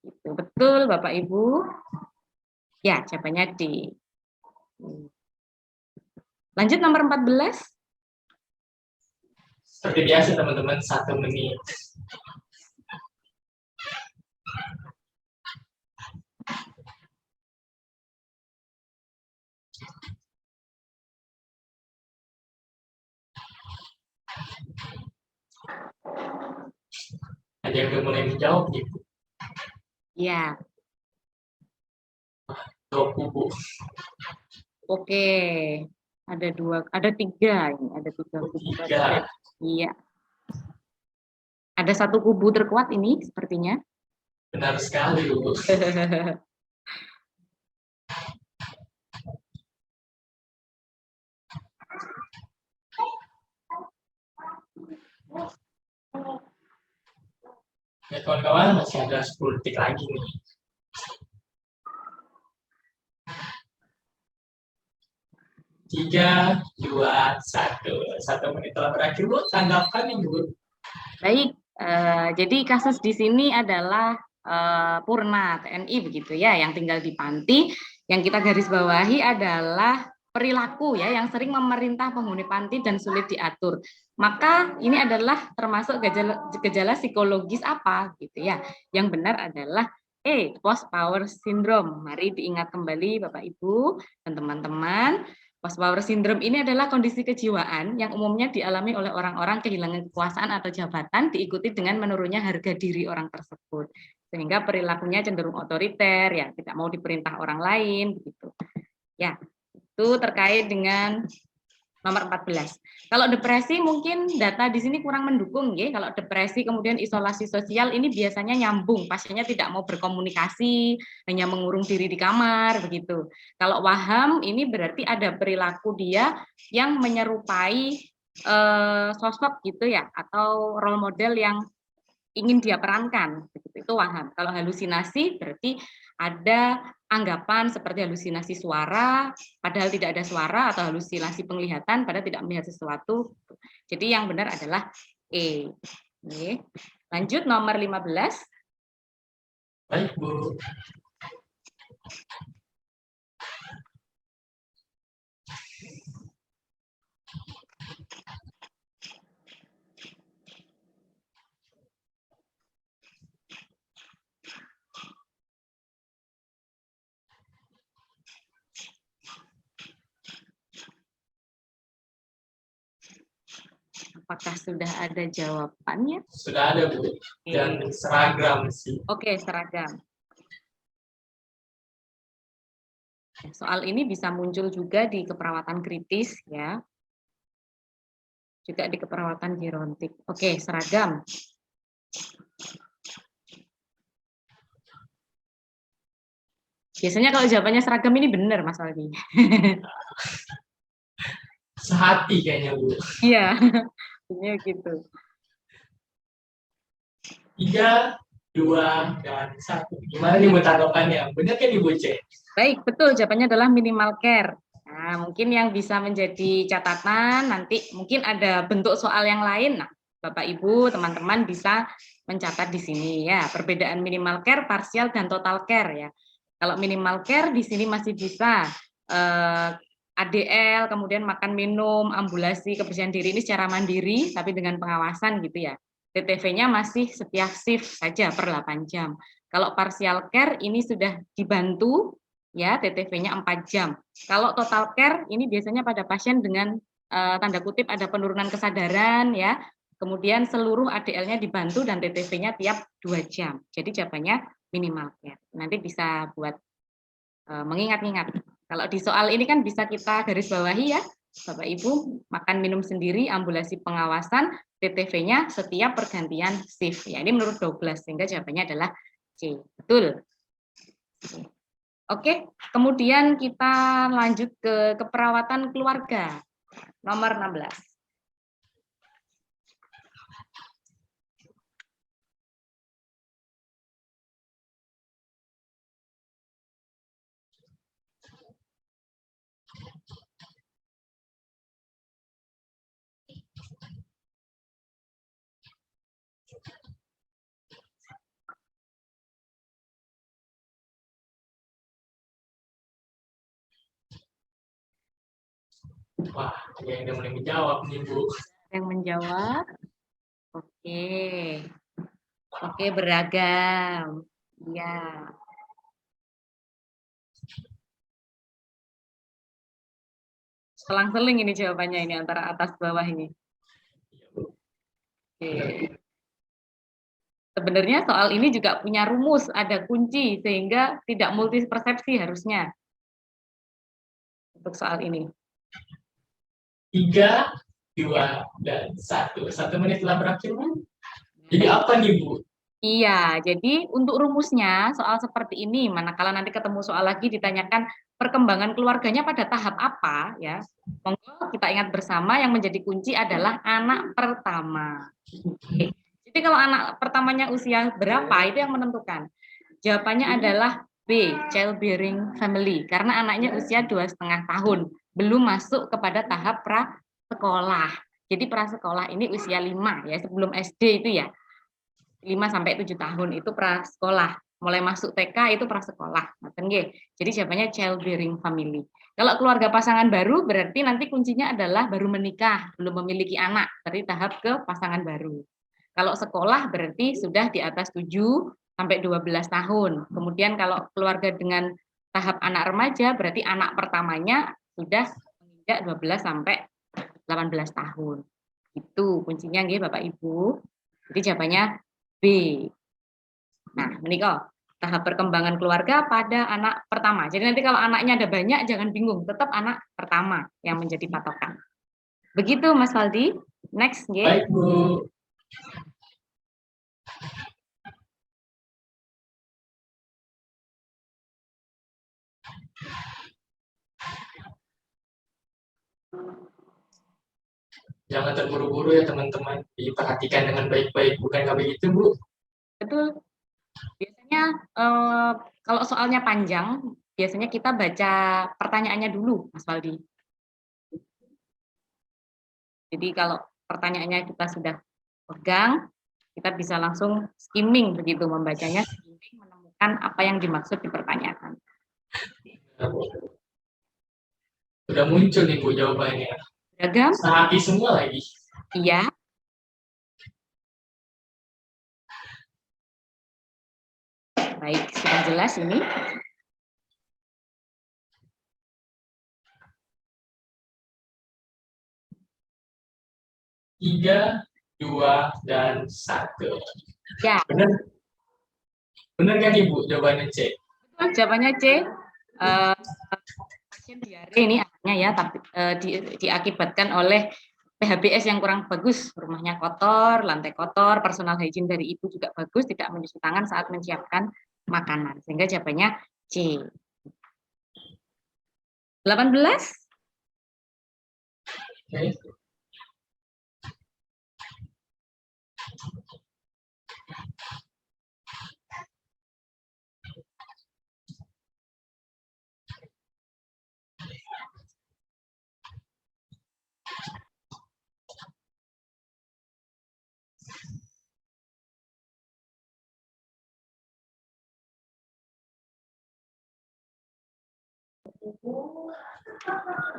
Itu betul Bapak Ibu. Ya, jawabannya D. Lanjut nomor 14. Seperti biasa teman-teman, 1 menit. Ada yang udah mulai menjawab gitu. Ya, Dua kubu. oke. Ada 3 ini, ada 3 kubu. 3. Iya. Ada 1 kubu terkuat ini sepertinya. Benar sekali Bu. Ya kawan-kawan, masih ada 10 detik lagi nih. 3, 2, 1. 1 menit telah berakhir Bu. Tanggapan yang Bu. Baik, jadi kasus di sini adalah Purna TNI begitu ya, yang tinggal di panti. Yang kita garis bawahi adalah perilaku ya, yang sering memerintah penghuni panti dan sulit diatur. Maka ini adalah termasuk gejala psikologis apa gitu ya. Yang benar adalah post power syndrome. Mari diingat kembali Bapak Ibu dan teman-teman. Post power syndrome ini adalah kondisi kejiwaan yang umumnya dialami oleh orang-orang kehilangan kekuasaan atau jabatan diikuti dengan menurunnya harga diri orang tersebut. Sehingga perilakunya cenderung otoriter, ya tidak mau diperintah orang lain begitu. Ya, itu terkait dengan nomor 14. Kalau depresi mungkin data di sini kurang mendukung ya. Kalau depresi kemudian isolasi sosial ini biasanya nyambung, pasiennya tidak mau berkomunikasi, hanya mengurung diri di kamar begitu. Kalau waham ini berarti ada perilaku dia yang menyerupai sosok gitu ya, atau role model yang ingin dia perankan begitu. Itu waham. Kalau halusinasi berarti ada anggapan seperti halusinasi suara, padahal tidak ada suara, atau halusinasi penglihatan, padahal tidak melihat sesuatu. Jadi yang benar adalah E. Oke. Lanjut nomor 15. Baik Bu. Apakah sudah ada jawabannya? Sudah ada Bu. Dan seragam sih. Oke, seragam. Soal ini bisa muncul juga di keperawatan kritis ya. Juga di keperawatan gerontik. Oke, seragam. Biasanya kalau jawabannya seragam ini benar Mas Aldi. Sehati kayaknya Bu. Iya, ini gitu. 3, 2, dan 1. Gimana nih Bu tanggapannya? Benar kan Ibu C? Baik, betul. Jawabannya adalah minimal care. Nah, mungkin yang bisa menjadi catatan nanti mungkin ada bentuk soal yang lain. Nah, Bapak Ibu, teman-teman bisa mencatat di sini ya. Perbedaan minimal care, parsial dan total care ya. Kalau minimal care di sini masih bisa ADL, kemudian makan minum, ambulasi, kebersihan diri ini secara mandiri, tapi dengan pengawasan gitu ya. TTV-nya masih setiap shift saja per 8 jam. Kalau partial care ini sudah dibantu, ya TTV-nya 4 jam. Kalau total care ini biasanya pada pasien dengan tanda kutip ada penurunan kesadaran ya, kemudian seluruh ADL-nya dibantu dan TTV-nya tiap 2 jam. Jadi jawabannya minimal care. Nanti bisa buat mengingat-ingat. Kalau di soal ini kan bisa kita garis bawahi ya, Bapak Ibu, makan minum sendiri, ambulasi pengawasan, TTV-nya setiap pergantian shift. Ya, ini menurut 12, sehingga jawabannya adalah C. Betul. Oke, kemudian kita lanjut ke keperawatan keluarga. Nomor 16. Wah, ada yang udah mulai menjawab nih, Bu. Yang menjawab, oke. Oke, beragam. Ya. Selang-seling ini jawabannya ini antara atas bawah ini. Oke. Sebenarnya soal ini juga punya rumus, ada kunci sehingga tidak multi persepsi harusnya. Untuk soal ini. 3, 2, dan 1. 1 menit telah berakhir, Bu. Jadi apa nih, Bu? Iya, jadi untuk rumusnya soal seperti ini, manakala nanti ketemu soal lagi ditanyakan perkembangan keluarganya pada tahap apa, ya. Monggo kita ingat bersama yang menjadi kunci adalah anak pertama. Oke. Jadi kalau anak pertamanya usia berapa itu yang menentukan. Jawabannya adalah B, childbearing family, karena anaknya usia 2,5 tahun, belum masuk kepada tahap prasekolah. Jadi prasekolah ini usia 5 ya, sebelum SD itu ya. 5 sampai 7 tahun itu prasekolah. Mulai masuk TK itu prasekolah. Jadi jawabannya childbearing family. Kalau keluarga pasangan baru berarti nanti kuncinya adalah baru menikah, belum memiliki anak, berarti tahap ke pasangan baru. Kalau sekolah berarti sudah di atas 7 sampai 12 tahun. Kemudian kalau keluarga dengan tahap anak remaja berarti anak pertamanya sudah menginjak 12 sampai 18 tahun. Itu kuncinya nggih Bapak Ibu. Jadi jawabannya B. Nah, menikah tahap perkembangan keluarga pada anak pertama. Jadi nanti kalau anaknya ada banyak jangan bingung, tetap anak pertama yang menjadi patokan. Begitu Mas Faldi. Next, nggih. Baik, Bu. Jangan terburu-buru ya teman-teman. Diperhatikan dengan baik-baik. Bukankah begitu, Bu? Betul. Biasanya kalau soalnya panjang, biasanya kita baca pertanyaannya dulu, Mas Faldi. Jadi kalau pertanyaannya kita sudah pegang, kita bisa langsung skimming begitu membacanya, skimming menemukan apa yang dimaksud di pertanyaan. Sudah muncul nih, Bu, jawabannya. Beragam? Sehati semua lagi. Iya. Baik, sudah jelas ini. Tiga, 2, dan 1. Ya. Benar? Benar kan Ibu jawabannya C? Betul, jawabannya C. Pasien diare ini anaknya ya, tapi diakibatkan oleh PHBS yang kurang bagus, rumahnya kotor, lantai kotor, personal hygiene dari ibu juga bagus, tidak mencuci tangan saat menyiapkan makanan. Sehingga jawabannya C. 18. Oke.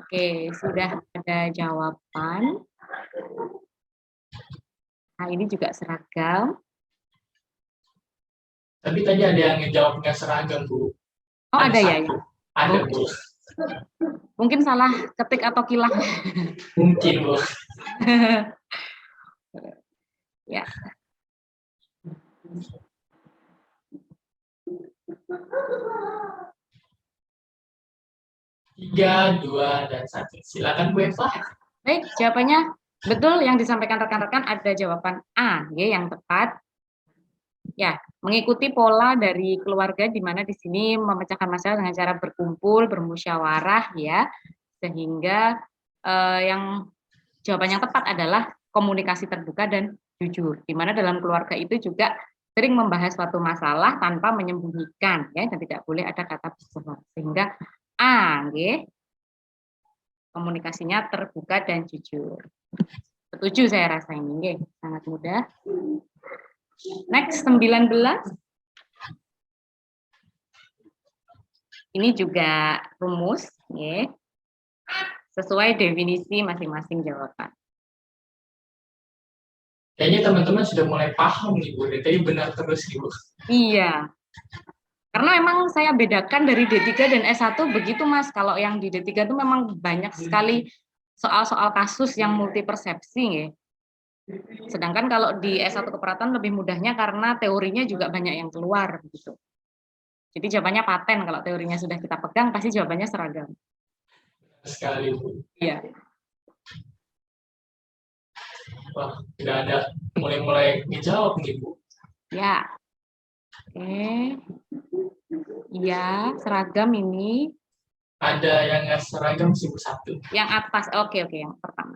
Oke, sudah ada jawaban. Nah, ini juga seragam. Tapi tadi ada yang ngejawab nggak seragam, Bu. Oh, ada ya? satu. Ada, Bu. Mungkin salah ketik atau kilah. Mungkin, Bu. Ya. Tiga, dua, dan satu. Silakan Bu Eva. Baik, jawabannya betul yang disampaikan rekan-rekan ada jawaban A, ya, yang tepat. Ya, mengikuti pola dari keluarga di mana di sini memecahkan masalah dengan cara berkumpul, bermusyawarah, ya, sehingga yang jawaban yang tepat adalah komunikasi terbuka dan jujur. Di mana dalam keluarga itu juga sering membahas suatu masalah tanpa menyembunyikan, ya, dan tidak boleh ada kata bohong. Sehingga A, ya, komunikasinya terbuka dan jujur. Setuju saya rasa ini, ya, sangat mudah. Next, 19. Ini juga rumus, ya, sesuai definisi masing-masing jawaban. Kayaknya teman-teman sudah mulai paham nih, Bu. Tadi benar terus nih, Bu. Iya. Karena memang saya bedakan dari D3 dan S1 begitu, Mas. Kalau yang di D3 itu memang banyak sekali soal-soal kasus yang multipersepsi, ya. Sedangkan kalau di S1 keperawatan lebih mudahnya karena teorinya juga banyak yang keluar, gitu. Jadi jawabannya paten, kalau teorinya sudah kita pegang, pasti jawabannya seragam. Sekali, Bu. Iya. Wah, udah ada mulai-mulai ngejawab nih, Bu. Ya. Oke. Iya, seragam ini. Ada yang nggak seragam sih, Bu, satu. Yang atas, oke, yang pertama.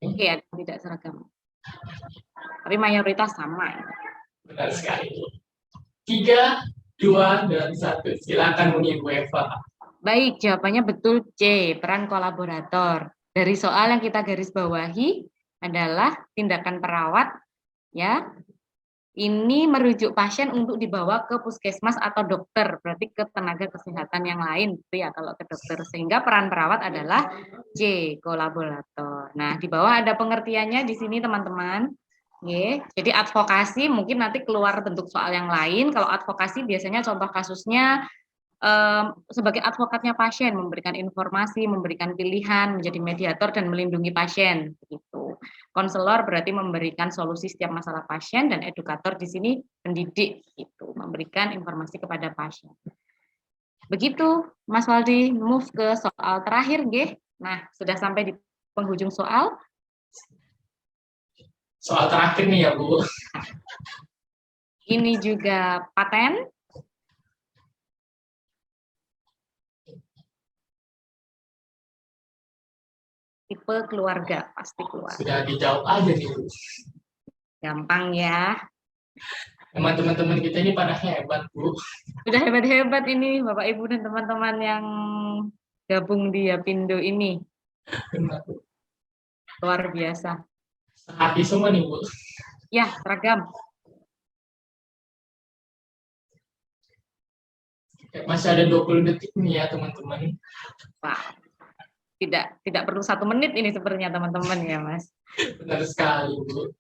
Oke, ada yang tidak seragam. Tapi mayoritas sama. Ya. Benar sekali, Bu. 3, 2, dan 1. Silakan Bu Eva. Baik, jawabannya betul C, peran kolaborator. Dari soal yang kita garis bawahi adalah tindakan perawat, ya. Ini merujuk pasien untuk dibawa ke puskesmas atau dokter, berarti ke tenaga kesehatan yang lain, gitu ya, kalau ke dokter. Sehingga peran perawat adalah C, kolaborator. Nah, di bawah ada pengertiannya di sini, teman-teman. Jadi advokasi mungkin nanti keluar bentuk soal yang lain. Kalau advokasi biasanya contoh kasusnya sebagai advokatnya pasien, memberikan informasi, memberikan pilihan, menjadi mediator dan melindungi pasien. Begitu. Konselor berarti memberikan solusi setiap masalah pasien, dan edukator di sini pendidik, gitu, memberikan informasi kepada pasien. Begitu, Mas Waldi, move ke soal terakhir, G. Nah, sudah sampai di penghujung soal. Soal terakhir nih ya, Bu. Ini juga paten. Tipe keluarga, pasti keluarga. Sudah dijawab aja nih, Bu. Gampang ya. Emang teman-teman kita ini pada hebat, Bu. Sudah hebat-hebat ini Bapak Ibu dan teman-teman yang gabung di Apindo ini. Benar, Bu. Luar biasa. Hati semua nih, Bu. Ya, seragam. Masih ada 20 detik nih ya, teman-teman. Wah. Tidak perlu 1 menit ini sepertinya, teman-teman, ya, Mas. Benar sekali, Bu.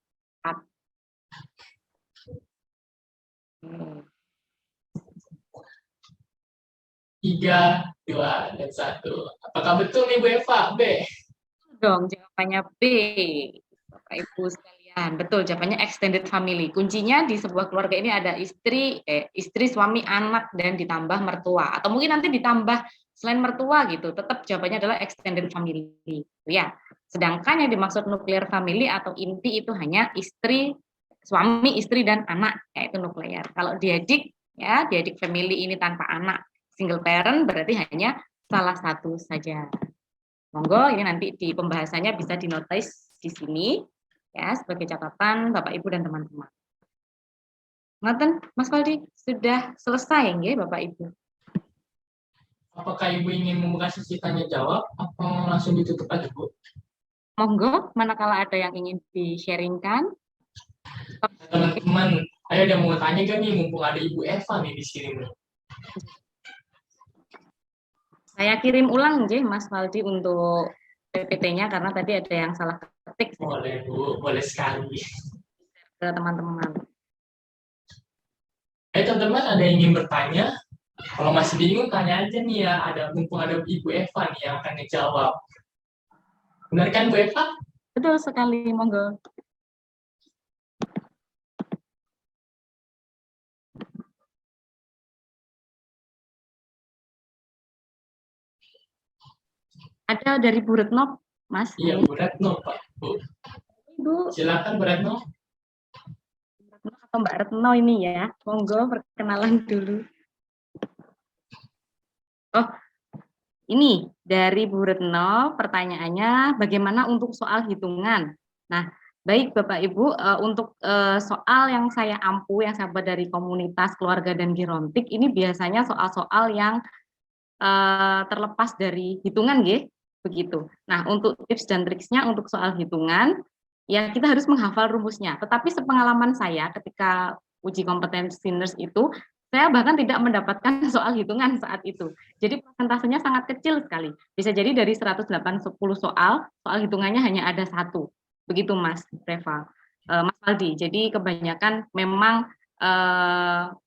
3, 2, dan 1. Apakah betul nih, Bu Eva? B. Dong, jawabannya B. Bapak Ibu sekalian, betul, jawabannya extended family. Kuncinya di sebuah keluarga ini ada istri, suami, anak, dan ditambah mertua. Atau mungkin nanti ditambah selain mertua gitu, tetap jawabannya adalah extended family. Ya. Sedangkan yang dimaksud nuclear family atau inti itu hanya istri, suami, istri, dan anak, yaitu nuklear. Kalau diadik, ya, diadik family ini tanpa anak, single parent berarti hanya salah satu saja. Monggo, ini nanti di pembahasannya bisa dinotis di sini, ya, sebagai catatan Bapak Ibu dan teman-teman. Ngoten, Mas Waldi, sudah selesai ya Bapak Ibu? Apakah Ibu ingin membuka sesi tanya jawab atau langsung ditutup aja, Bu? Monggo, manakala ada yang ingin di-sharingkan. Teman-teman, ayo ada mau tanya kan nih, mumpung ada Ibu Eva nih di sini nih. Saya kirim ulang nggih Mas Waldi untuk PPT-nya karena tadi ada yang salah ketik Boleh Bu, boleh sekali. ke teman-teman. Teman-teman ada yang ingin bertanya? Kalau masih bingung tanya aja nih ya, mumpung ada Ibu Eva nih yang akan ngejawab. Benar kan Bu Eva? Betul sekali, monggo. Ada dari Bu Retno, Mas. Iya Bu Retno Pak. Bu. Bu Silakan Bu Retno. Retno atau Mbak Retno ini ya, monggo perkenalan dulu. Oh, ini dari Bu Retno, pertanyaannya bagaimana untuk soal hitungan? Nah, baik Bapak Ibu, untuk soal yang saya ampu, yang saya buat dari komunitas keluarga dan gerontik, ini biasanya soal-soal yang terlepas dari hitungan, nggih, begitu. Nah, untuk tips dan triksnya untuk soal hitungan, ya kita harus menghafal rumusnya. Tetapi sepengalaman saya ketika uji kompetensi nurse itu, saya bahkan tidak mendapatkan soal hitungan saat itu. Jadi persentasenya sangat kecil sekali. Bisa jadi dari 180 soal hitungannya hanya ada 1. Begitu Mas Reva. Mas Aldi, jadi kebanyakan memang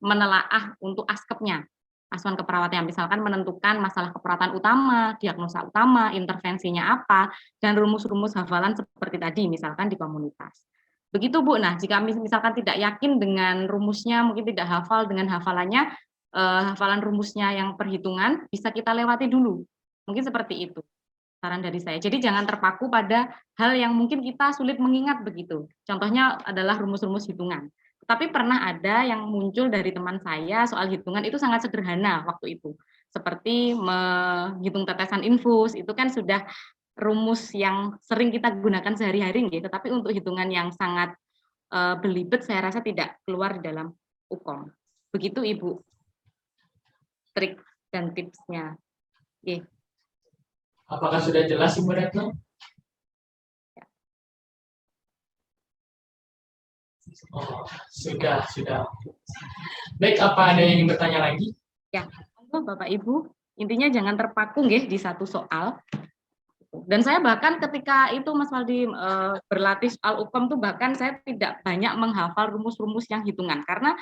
menelaah untuk askepnya, asuhan keperawatan, misalkan menentukan masalah keperawatan utama, diagnosa utama, intervensinya apa, dan rumus-rumus hafalan seperti tadi, misalkan di komunitas. Begitu Bu, nah jika misalkan tidak yakin dengan rumusnya, mungkin tidak hafal dengan hafalannya, hafalan rumusnya yang perhitungan, bisa kita lewati dulu. Mungkin seperti itu saran dari saya. Jadi jangan terpaku pada hal yang mungkin kita sulit mengingat begitu. Contohnya adalah rumus-rumus hitungan. Tapi pernah ada yang muncul dari teman saya soal hitungan itu sangat sederhana waktu itu. Seperti menghitung tetesan infus, itu kan sudah rumus yang sering kita gunakan sehari-hari, gitu. Tetapi untuk hitungan yang sangat belibet, saya rasa tidak keluar di dalam UKOM. Begitu Ibu, trik dan tipsnya. Oke. Apakah sudah jelas Ibu Retno? Oh, sudah. Baik, apa ada yang ingin bertanya lagi? Ya, Bapak Ibu, intinya jangan terpaku nggih di satu soal. Dan saya bahkan ketika itu Mas Waldi berlatih soal UKOM tuh bahkan saya tidak banyak menghafal rumus-rumus yang hitungan karena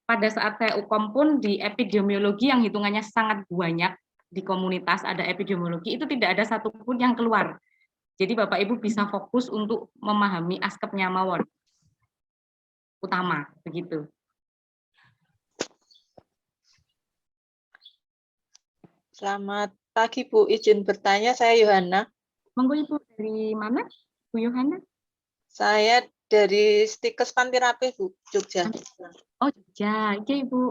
pada saat saya UKOM pun di epidemiologi yang hitungannya sangat banyak di komunitas ada epidemiologi itu tidak ada satupun yang keluar. Jadi Bapak Ibu bisa fokus untuk memahami askepnya mawon utama begitu. Selamat pagi Bu, izin bertanya, saya Yohana. Monggo Ibu, dari mana Bu Yohana? Saya dari Stikes Pantirapi Bu, Jogja. Oh Jogja, oke Ibu.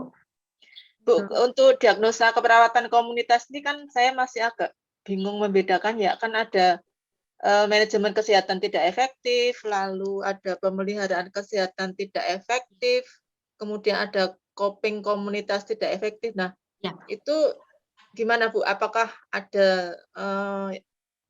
Bu, untuk diagnosa keperawatan komunitas ini kan saya masih agak bingung membedakan ya, kan ada manajemen kesehatan tidak efektif, lalu ada pemeliharaan kesehatan tidak efektif, kemudian ada coping komunitas tidak efektif. Nah, ya. Itu gimana Bu? Apakah ada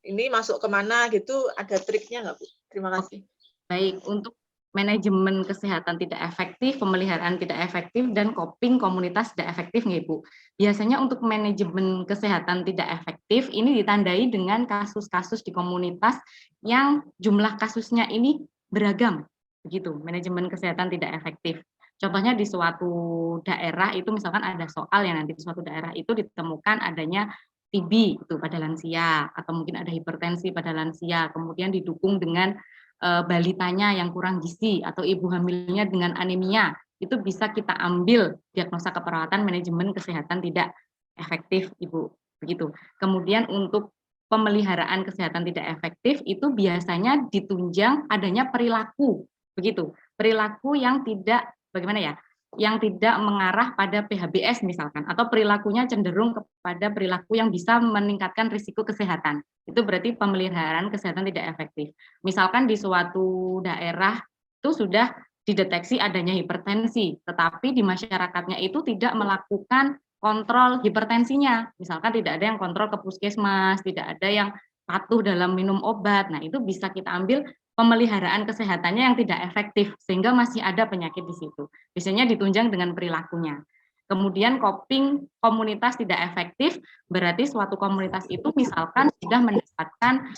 ini masuk kemana gitu? Ada triknya nggak Bu? Terima kasih. Baik, untuk manajemen kesehatan tidak efektif, pemeliharaan tidak efektif, dan coping komunitas tidak efektif nggih Bu. Biasanya untuk manajemen kesehatan tidak efektif ini ditandai dengan kasus-kasus di komunitas yang jumlah kasusnya ini beragam, begitu. Manajemen kesehatan tidak efektif. Contohnya di suatu daerah itu misalkan ada soal yang nanti di suatu daerah itu ditemukan adanya TB itu pada lansia atau mungkin ada hipertensi pada lansia, kemudian didukung dengan balitanya yang kurang gizi atau ibu hamilnya dengan anemia, itu bisa kita ambil diagnosa keperawatan manajemen kesehatan tidak efektif Ibu, begitu. Kemudian untuk pemeliharaan kesehatan tidak efektif itu biasanya ditunjang adanya perilaku, begitu. Perilaku yang tidak bagaimana ya? Yang tidak mengarah pada PHBS misalkan, atau perilakunya cenderung kepada perilaku yang bisa meningkatkan risiko kesehatan. Itu berarti pemeliharaan kesehatan tidak efektif. Misalkan di suatu daerah itu sudah dideteksi adanya hipertensi, tetapi di masyarakatnya itu tidak melakukan kontrol hipertensinya. Misalkan tidak ada yang kontrol ke puskesmas, tidak ada yang patuh dalam minum obat. Nah, itu bisa kita ambil pemeliharaan kesehatannya yang tidak efektif, sehingga masih ada penyakit di situ. Biasanya ditunjang dengan perilakunya. Kemudian coping komunitas tidak efektif, Berarti suatu komunitas itu misalkan sudah mendapatkan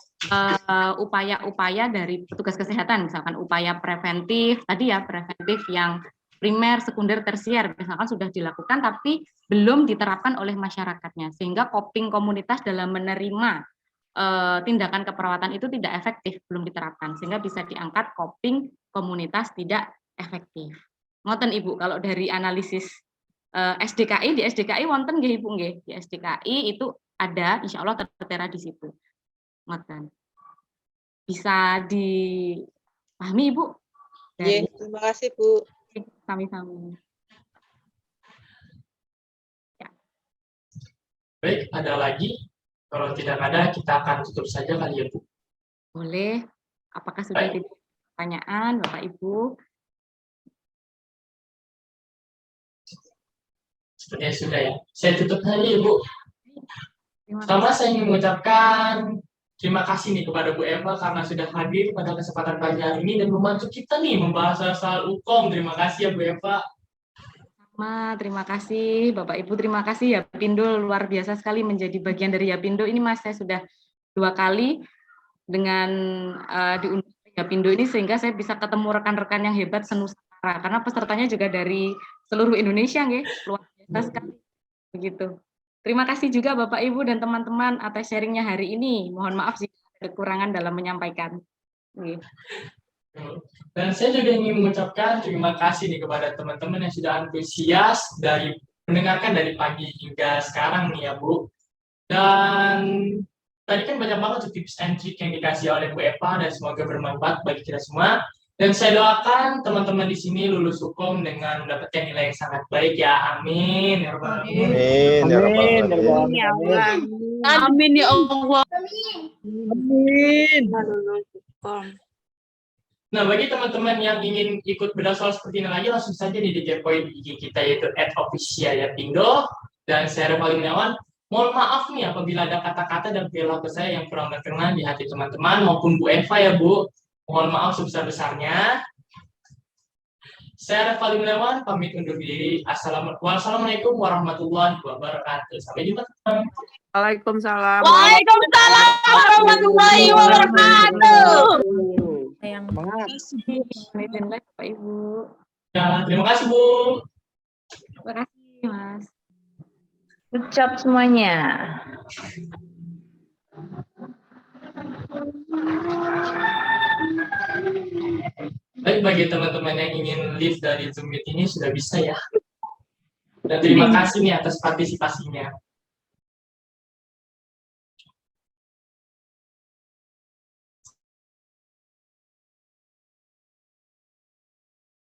upaya-upaya dari petugas kesehatan, misalkan upaya preventif, tadi ya preventif yang primer, sekunder, tersier, misalkan sudah dilakukan tapi belum diterapkan oleh masyarakatnya, sehingga coping komunitas dalam menerima tindakan keperawatan itu tidak efektif, belum diterapkan, sehingga bisa diangkat coping komunitas tidak efektif. Ngoten Ibu, kalau dari analisis SDKI, di SDKI wonten nggih Ibu nggih, di SDKI itu ada, insya Allah tertera di situ. Ngoten. Bisa dipahami Ibu? Iya, terima kasih Bu. Sami-sami. Baik, ada lagi? Kalau tidak ada, kita akan tutup saja kali ya, Bu. Boleh. Apakah sudah Baik. ada pertanyaan, Bapak Ibu? Sepertinya sudah ya. Saya tutup saja ya, Bu. Terima Pertama, saya ingin mengucapkan terima kasih nih kepada Bu Eva karena sudah hadir pada kesempatan pagi hari ini dan membantu kita nih membahas soal hukum. Terima kasih ya, Bu Eva. Terima kasih Bapak Ibu, terima kasih Yapindo, luar biasa sekali menjadi bagian dari Yapindo. Ini Mas, saya sudah 2 kali dengan diundang Yapindo ini sehingga saya bisa ketemu rekan-rekan yang hebat senusantara karena pesertanya juga dari seluruh Indonesia nggih, luar biasa sekali. Begitu. Terima kasih juga Bapak Ibu dan teman-teman atas sharingnya hari ini. Mohon maaf jika ada kekurangan dalam menyampaikan. Nggih. Dan saya juga ingin mengucapkan terima kasih nih kepada teman-teman yang sudah antusias dari mendengarkan dari pagi hingga sekarang nih ya Bu. Dan tadi kan banyak banget tuh tips and trick yang dikasih oleh Bu Eva dan semoga bermanfaat bagi kita semua. Dan saya doakan teman-teman di sini lulus hukum dengan mendapatkan nilai yang sangat baik ya. Amin. Ya Rabbal Alamin. Amin. Ya Rabbal Alamin. Ya Allah. Amin ya Allah. Amin. Nah, bagi teman-teman yang ingin ikut bedah soal seperti ini lagi, langsung saja dikepoin di IG kita yaitu @officialyapindo. Dan saya Reval Gunawan. Mohon maaf nih apabila ada kata-kata dan perilaku saya yang kurang berkenan di hati teman-teman maupun Bu Eva ya Bu. Mohon maaf sebesar-besarnya. Saya Reval Gunawan, pamit undur diri. Wassalamualaikum warahmatullahi wabarakatuh. Sampai jumpa teman-teman. Waalaikumsalam. Waalaikumsalam warahmatullahi wabarakatuh. Bapak Ibu. Ya, terima kasih Bu. Terima kasih Mas. Good job semuanya. Baik, bagi teman-teman yang ingin leave dari Zoom meeting ini sudah bisa ya. Dan terima kasih nih atas partisipasinya.